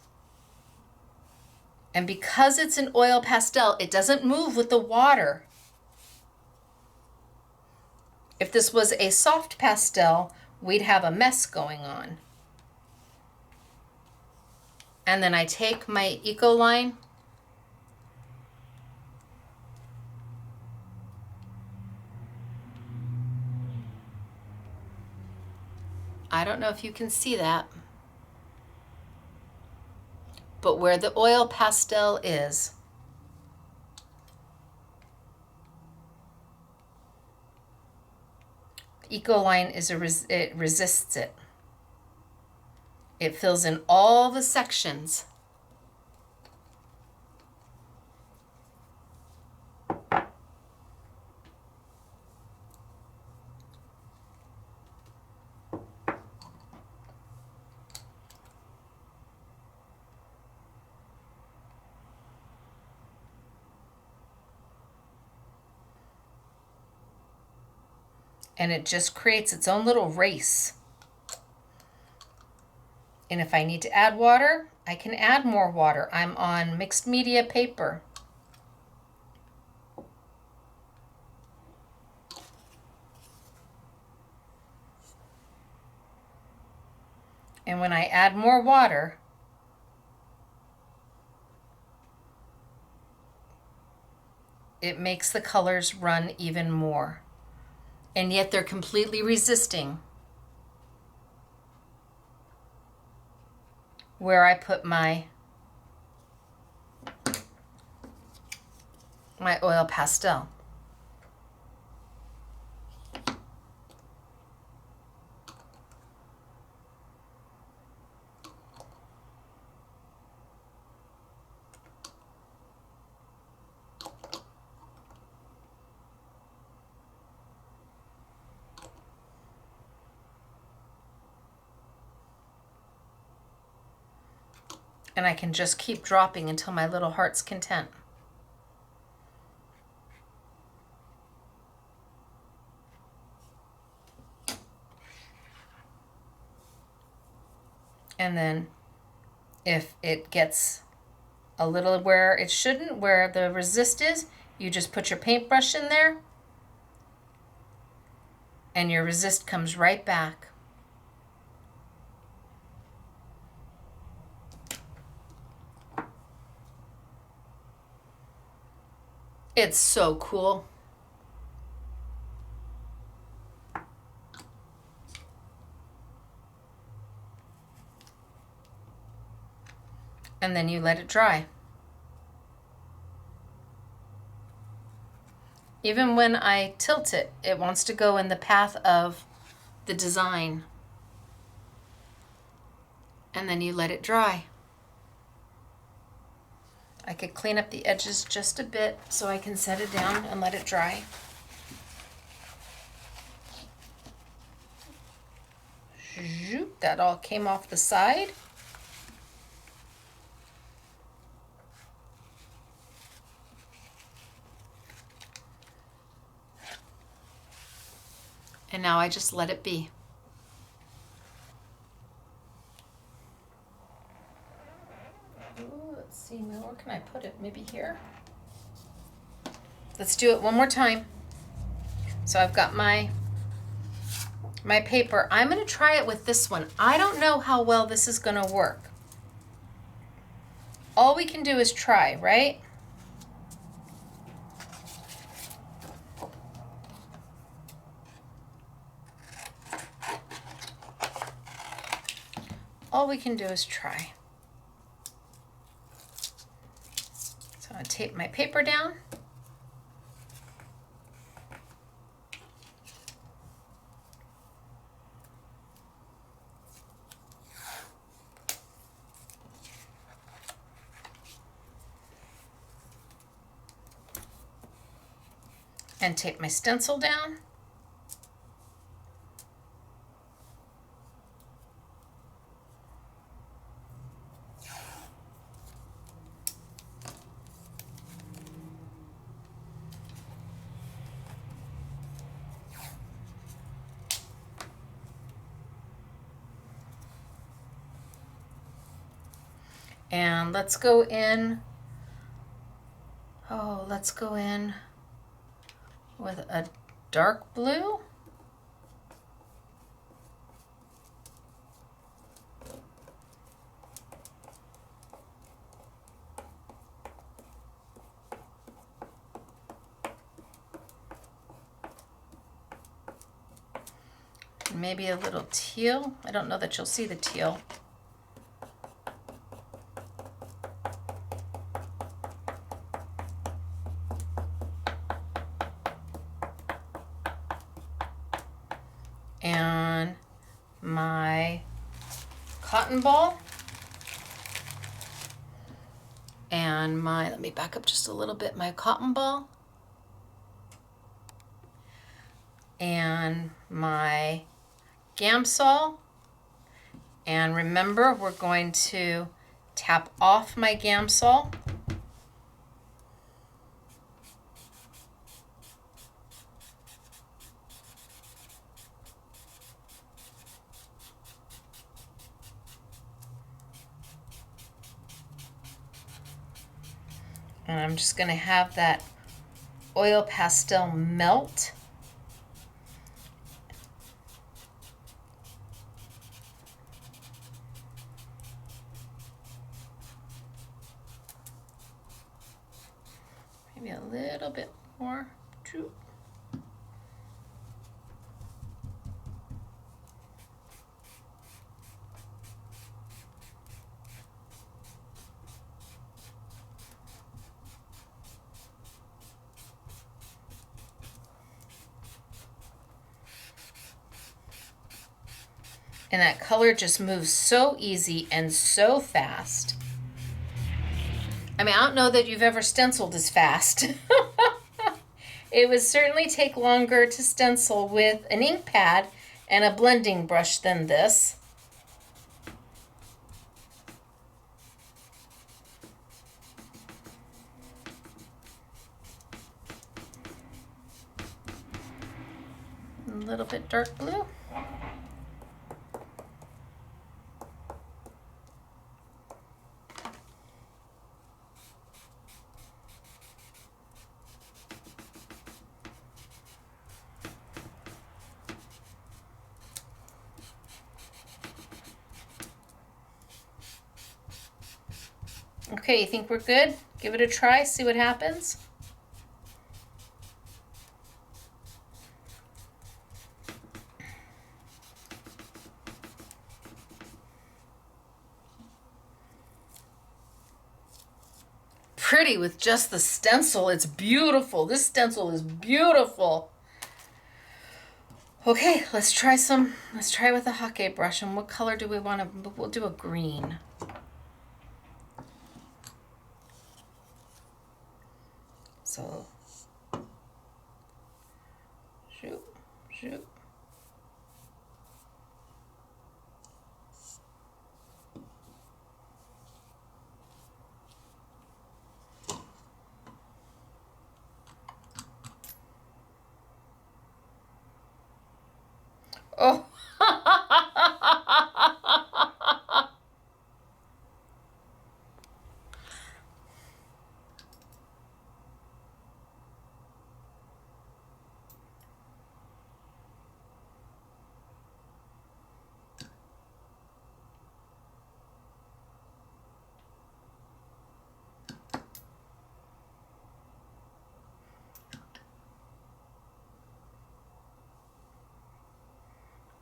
And because it's an oil pastel, it doesn't move with the water. If this was a soft pastel, we'd have a mess going on. And then I take my Ecoline . I don't know if you can see that. But where the oil pastel is, Ecoline is it resists it. It fills in all the sections. And it just creates its own little race. And if I need to add water, I can add more water. I'm on mixed media paper. And when I add more water, it makes the colors run even more. And yet they're completely resisting where I put my oil pastel. And I can just keep dropping until my little heart's content. And then if it gets a little where it shouldn't, where the resist is, you just put your paintbrush in there and your resist comes right back. It's so cool. And then you let it dry. Even when I tilt it, it wants to go in the path of the design. And then you let it dry. I could clean up the edges just a bit so I can set it down and let it dry. That all came off the side. And now I just let it be. Ooh, let's see, where can I put it? Maybe here? Let's do it one more time. So I've got my paper. I'm going to try it with this one. I don't know how well this is going to work. All we can do is try, right? All we can do is try. So I'm going to tape my paper down. And tape my stencil down. And let's go in, let's go in with a dark blue. Maybe a little teal. I don't know that you'll see the teal. and my cotton ball and my, let me back up just a little bit, my cotton ball and my Gamsol. And remember, we're going to tap off my Gamsol. And I'm just going to have that oil pastel melt. Maybe a little bit more. And that color just moves so easy and so fast. I mean, I don't know that you've ever stenciled as fast. It would certainly take longer to stencil with an ink pad and a blending brush than this. A little bit dark blue. Okay, you think we're good? Give it a try, see what happens. Pretty with just the stencil. It's beautiful. This stencil is beautiful. Okay, let's try with a Hake brush. And what color do we want to, we'll do a green. So, shoot, shoot. Oh.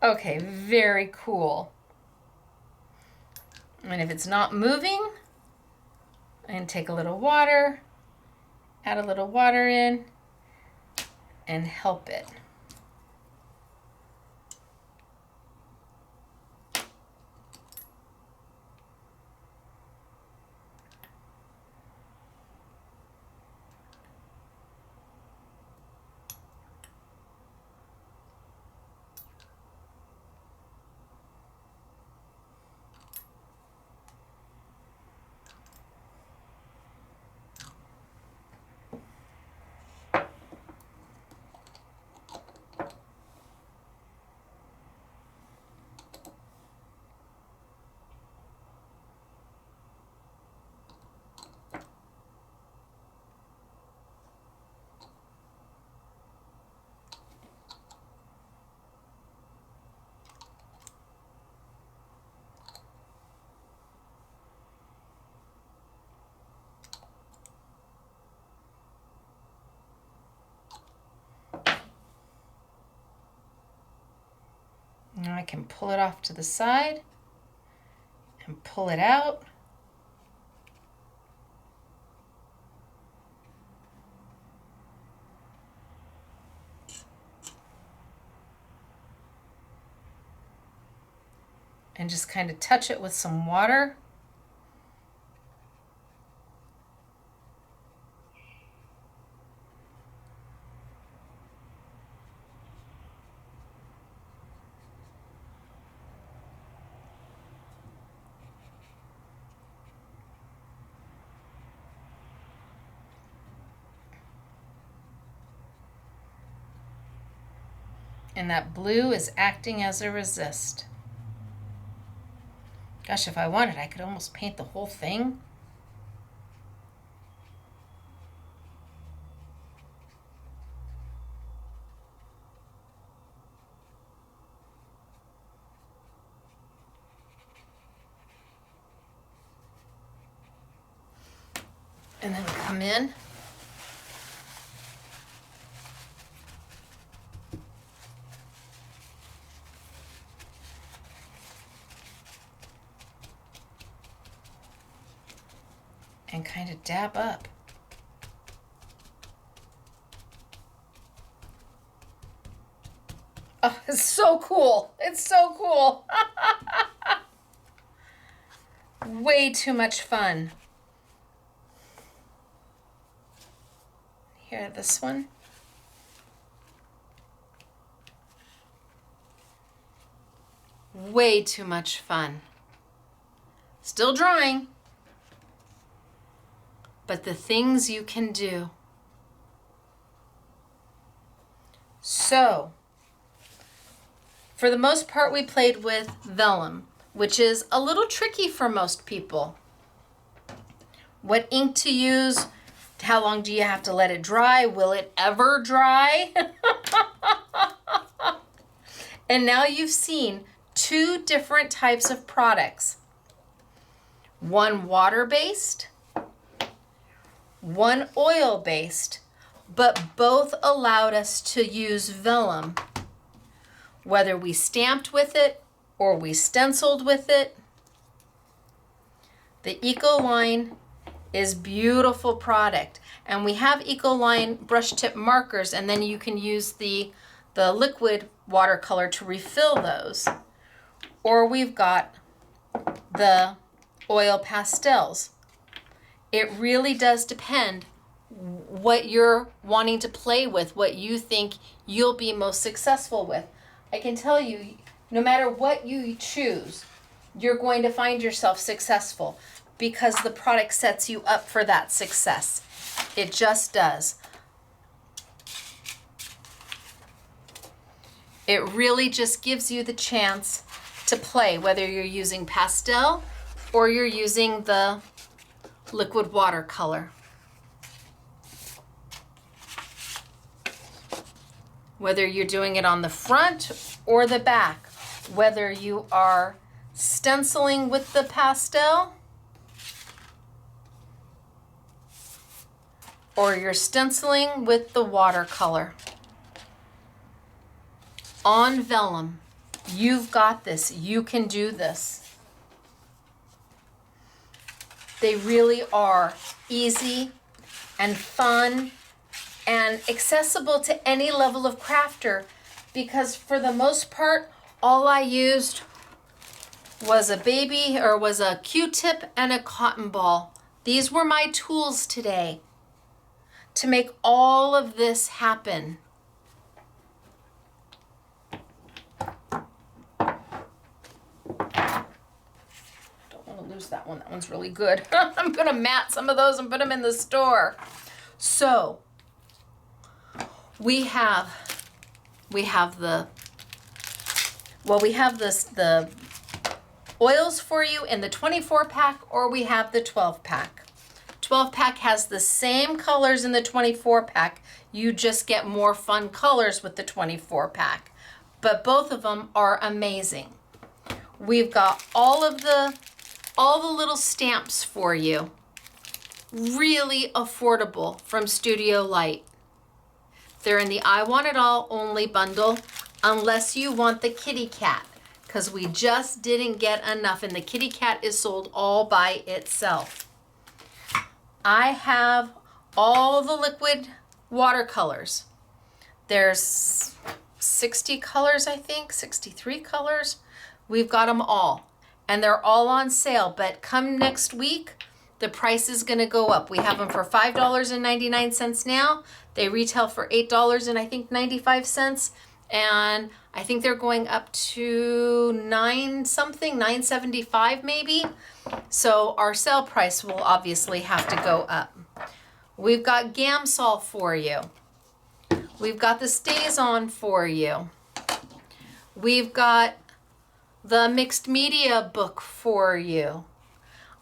Okay, very cool. And if it's not moving, I can take a little water, add a little water in, and help it. Now I can pull it off to the side and pull it out. and just kind of touch it with some water. And that blue is acting as a resist. Gosh, if I wanted, I could almost paint the whole thing. And then come in. And kind of dab up. Oh, it's so cool. It's so cool. Way too much fun. Here, this one. Way too much fun. Still drawing. But the things you can do. So, for the most part, we played with Vellum, which is a little tricky for most people. What ink to use? How long do you have to let it dry? Will it ever dry? And now you've seen two different types of products. One water-based, one oil-based, but both allowed us to use Vellum, whether we stamped with it or we stenciled with it. The Ecoline is beautiful product, and we have Ecoline brush tip markers, and then you can use the liquid watercolor to refill those. Or we've got the oil pastels. It really does depend what you're wanting to play with, what you think you'll be most successful with. I can tell you, no matter what you choose, you're going to find yourself successful because the product sets you up for that success. It just does. It really just gives you the chance to play, whether you're using pastel or you're using the liquid watercolor. Whether you're doing it on the front or the back, whether you are stenciling with the pastel or you're stenciling with the watercolor. On Vellum, you've got this. You can do this. They really are easy and fun and accessible to any level of crafter, because for the most part, all I used was a Q-tip and a cotton ball. These were my tools today to make all of this happen. That one. That one's really good. I'm gonna mat some of those and put them in the store. So we have the oils for you in the 24 pack, or we have the 12 pack. 12 pack has the same colors in the 24 pack. You just get more fun colors with the 24 pack. But both of them are amazing. We've got all the little stamps for you. Really affordable from Studio Light. They're in the I Want It All only bundle, unless you want the kitty cat, because we just didn't get enough, and the kitty cat is sold all by itself. I have all the liquid watercolors. There's 60 colors, I think, 63 colors. We've got them all, and they're all on sale, but come next week, the price is gonna go up. We have them for $5.99 now. They retail for $8 and I think 95 cents. And I think they're going up to $9.75 maybe. So our sale price will obviously have to go up. We've got Gamsol for you. We've got the StazOn for you. We've got the mixed media book for you.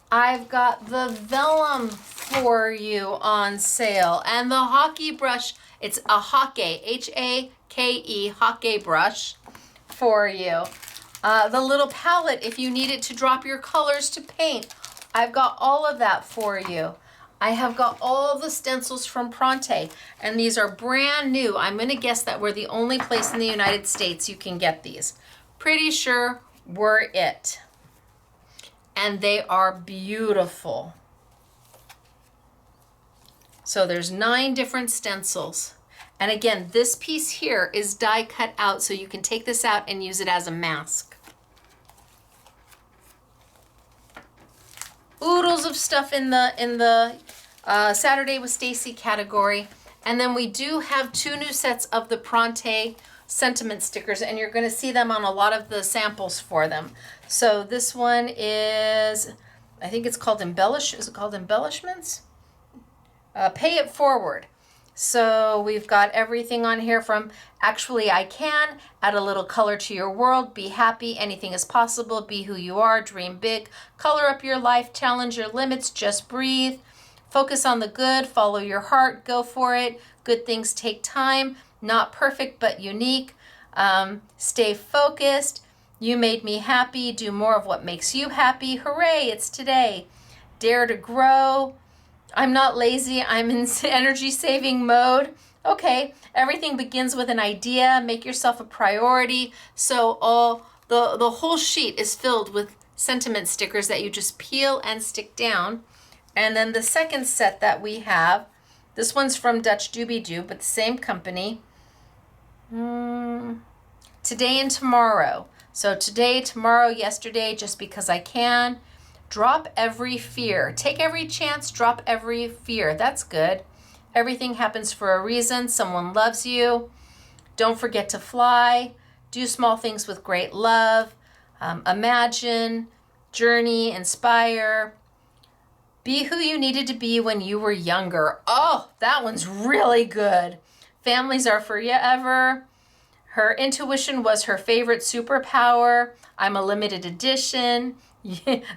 I've got the Vellum for you on sale, and the hockey brush. It's a Hake, H-A-K-E, Hake brush for you. The little palette, if you need it to drop your colors to paint, I've got all of that for you. I have got all the stencils from Pronte, and these are brand new. I'm gonna guess that we're the only place in the United States you can get these. Pretty sure we're it. And they are beautiful. So there's 9 different stencils. And again, this piece here is die cut out, so you can take this out and use it as a mask. Oodles of stuff in the Saturday with Stacey category. And then we do have 2 new sets of the Pronte sentiment stickers, and you're going to see them on a lot of the samples for them. So this one is, I think it's called is it called Embellishments? Pay It Forward. So we've got everything on here from Actually I Can, add a little color to your world, be happy, anything is possible, be who you are, dream big, color up your life, challenge your limits, just breathe, focus on the good, follow your heart, go for it, good things take time, not perfect but unique, stay focused, you made me happy, do more of what makes you happy, hooray, it's today, dare to grow, I'm not lazy, I'm in energy saving mode. Okay, everything begins with an idea, make yourself a priority. So all the whole sheet is filled with sentiment stickers that you just peel and stick down. And then the second set that we have, this one's from Dutch Doobie Doo, but the same company. Today and tomorrow. So today, tomorrow, yesterday, just because I can. Drop every fear. Take every chance, drop every fear. That's good. Everything happens for a reason. Someone loves you. Don't forget to fly. Do small things with great love. Imagine, journey, inspire. Be who you needed to be when you were younger. Oh, that one's really good. Families are forever. Her intuition was her favorite superpower. I'm a limited edition.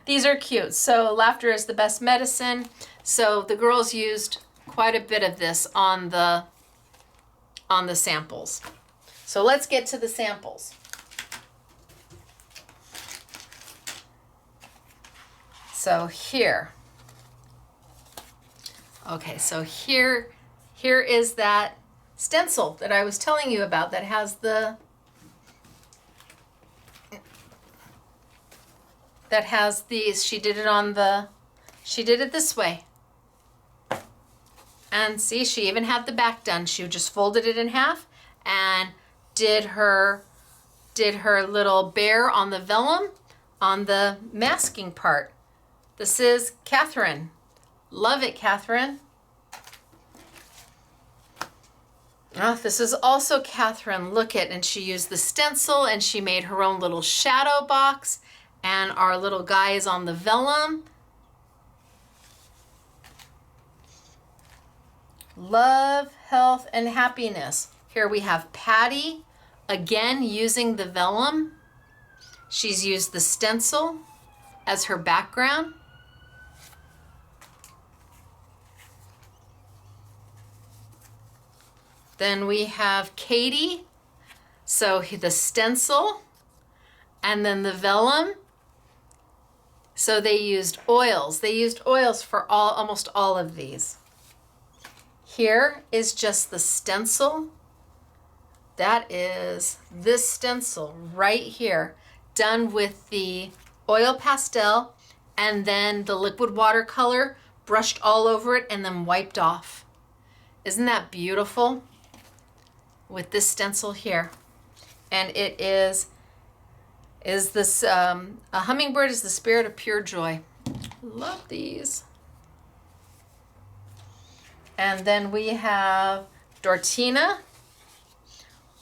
These are cute. So laughter is the best medicine. So the girls used quite a bit of this on the samples. So let's get to the samples. So here. Okay, so here is that stencil that I was telling you about that has these. She did it this way. And see, she even had the back done. She just folded it in half and did her little bear on the vellum on the masking part. This is Catherine. Love it, Catherine. Oh, this is also Catherine. Look at, and she used the stencil and she made her own little shadow box. And our little guy is on the vellum. Love, health, and happiness. Here we have Patty, again using the vellum. She's used the stencil as her background. Then we have Katie, so the stencil, and then the vellum. So they used oils. They used oils for almost all of these. Here is just the stencil. That is this stencil right here, done with the oil pastel and then the liquid watercolor brushed all over it and then wiped off. Isn't that beautiful? With this stencil here. And it is is this, a hummingbird is the spirit of pure joy. Love these. And then we have Dortina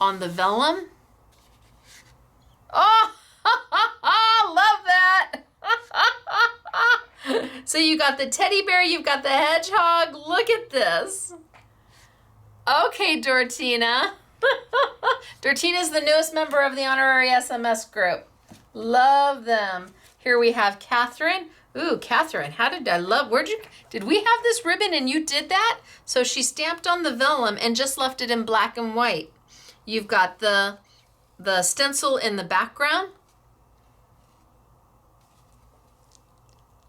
on the vellum. Oh, love that. So you got the teddy bear, you've got the hedgehog. Look at this. Okay, Dortina. Dortina is the newest member of the honorary SMS group. Love them. Here we have Catherine. Ooh, Catherine, how did I love, did we have this ribbon and you did that? So she stamped on the vellum and just left it in black and white. You've got the stencil in the background.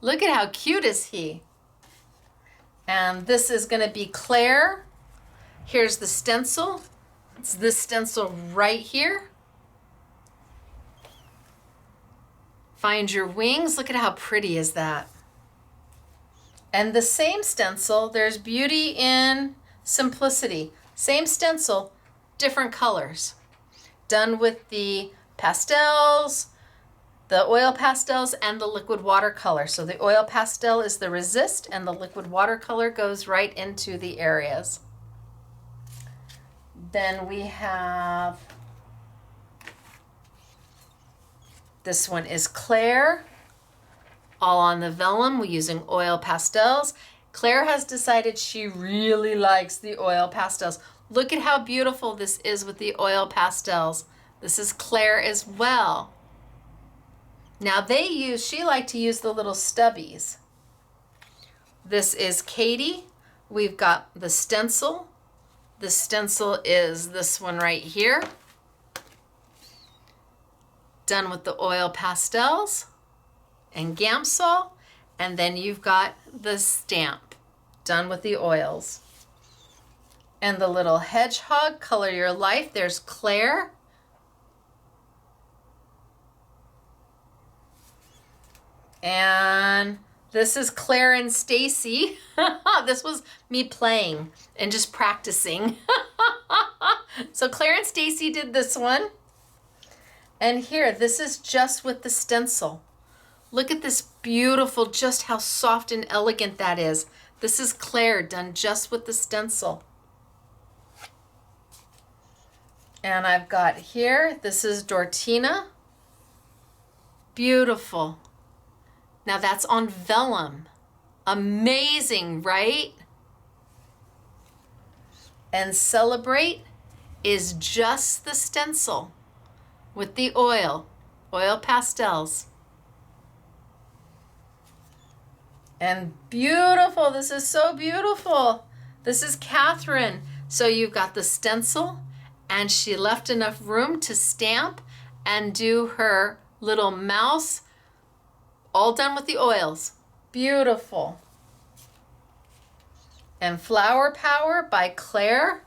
Look at how cute is he. And this is gonna be Claire. Here's the stencil. It's this stencil right here. Find your wings. Look at how pretty is that. And the same stencil, there's beauty in simplicity. Same stencil, different colors. Done with the pastels, the oil pastels, and the liquid watercolor. So the oil pastel is the resist, and the liquid watercolor goes right into the areas. Then we have, this one is Claire, all on the vellum. We're using oil pastels. Claire has decided she really likes the oil pastels. Look at how beautiful this is with the oil pastels. This is Claire as well. Now she liked to use the little stubbies. This is Katie. We've got the stencil. The stencil is this one right here. Done with the oil pastels and Gamsol. And then you've got the stamp, done with the oils. And the little hedgehog, Color Your Life. There's Claire. And this is Claire and Stacey. This was me playing and just practicing. So Claire and Stacey did this one. And here, this is just with the stencil. Look at this beautiful, just how soft and elegant that is. This is Claire done just with the stencil. And I've got here, this is Dortina. Beautiful. Now that's on vellum. Amazing, right? And Celebrate is just the stencil with the oil pastels. And beautiful, this is so beautiful. This is Catherine. So you've got the stencil, and she left enough room to stamp and do her little mouse, all done with the oils. Beautiful. And Flower Power by Claire.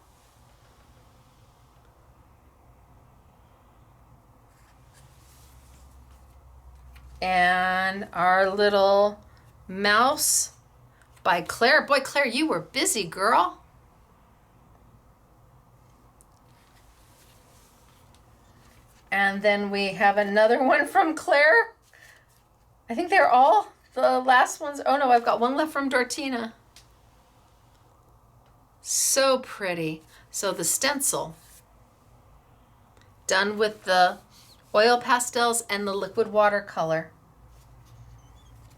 And our little mouse by Claire. Boy, Claire, you were busy, girl. And then we have another one from Claire. I think they're all the last ones. Oh no, I've got one left from Dortina. So pretty. So the stencil, done with the oil pastels and the liquid watercolor.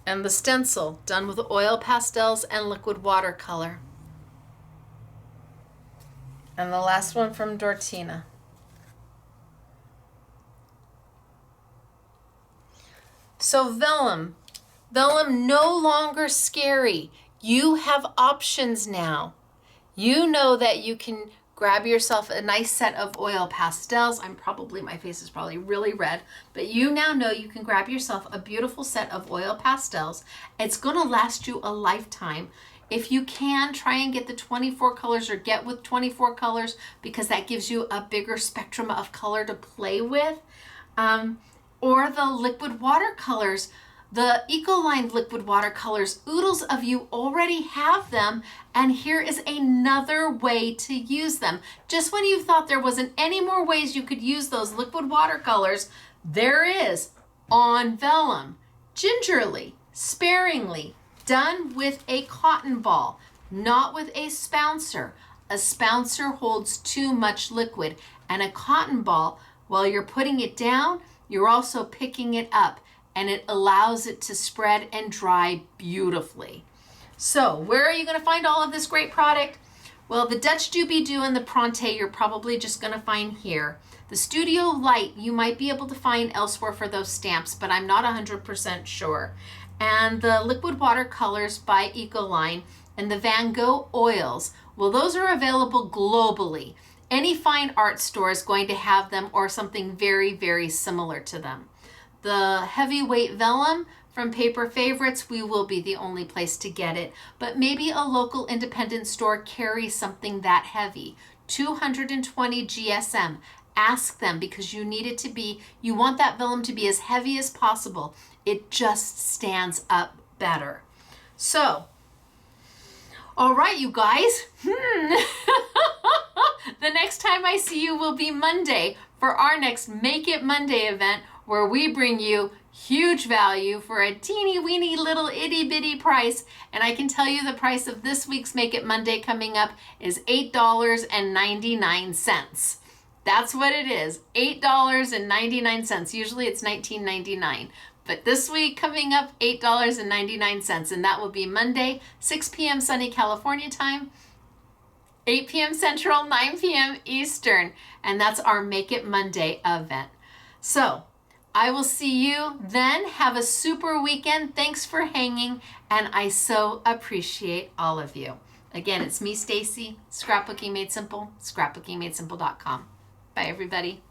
And the stencil, done with oil pastels and liquid watercolor. And the last one from Dortina. So vellum no longer scary. You have options now. You know that you can grab yourself a nice set of oil pastels. My face is probably really red, but you now know you can grab yourself a beautiful set of oil pastels. It's gonna last you a lifetime. If you can, try and get the 24 colors or get with 24 colors because that gives you a bigger spectrum of color to play with. Or the liquid watercolors, the Ecoline liquid watercolors, oodles of you already have them, and here is another way to use them. Just when you thought there wasn't any more ways you could use those liquid watercolors, There is on vellum, gingerly, sparingly, done with a cotton ball, not with a spouncer. A spouncer holds too much liquid, and a cotton ball, while you're putting it down, you're also picking it up, and it allows it to spread and dry beautifully. So where are you going to find all of this great product? Well, the Dutch Doobie-Doo and the Pronte you're probably just going to find here. The Studio Light you might be able to find elsewhere for those stamps, but I'm not 100% sure. And the Liquid Watercolors by Ecoline and the Van Gogh oils, well, those are available globally. Any fine art store is going to have them or something very, very similar to them. The heavyweight vellum from Paper Favorites, we will be the only place to get it, but maybe a local independent store carries something that heavy. 220 GSM. Ask them because you need it to be, you want that vellum to be as heavy as possible. It just stands up better. So, all right, you guys. The next time I see you will be Monday for our next Make It Monday event, where we bring you huge value for a teeny weeny little itty bitty price. And I can tell you the price of this week's Make It Monday coming up is $8.99. That's what it is, $8.99. Usually it's $19.99. But this week coming up, $8.99. And that will be Monday, 6 p.m. sunny California time, 8 p.m. Central, 9 p.m. Eastern. And that's our Make It Monday event. So I will see you then. Have a super weekend. Thanks for hanging. And I so appreciate all of you. Again, it's me, Stacey, Scrapbooking Made Simple, scrapbookingmadesimple.com. Bye, everybody.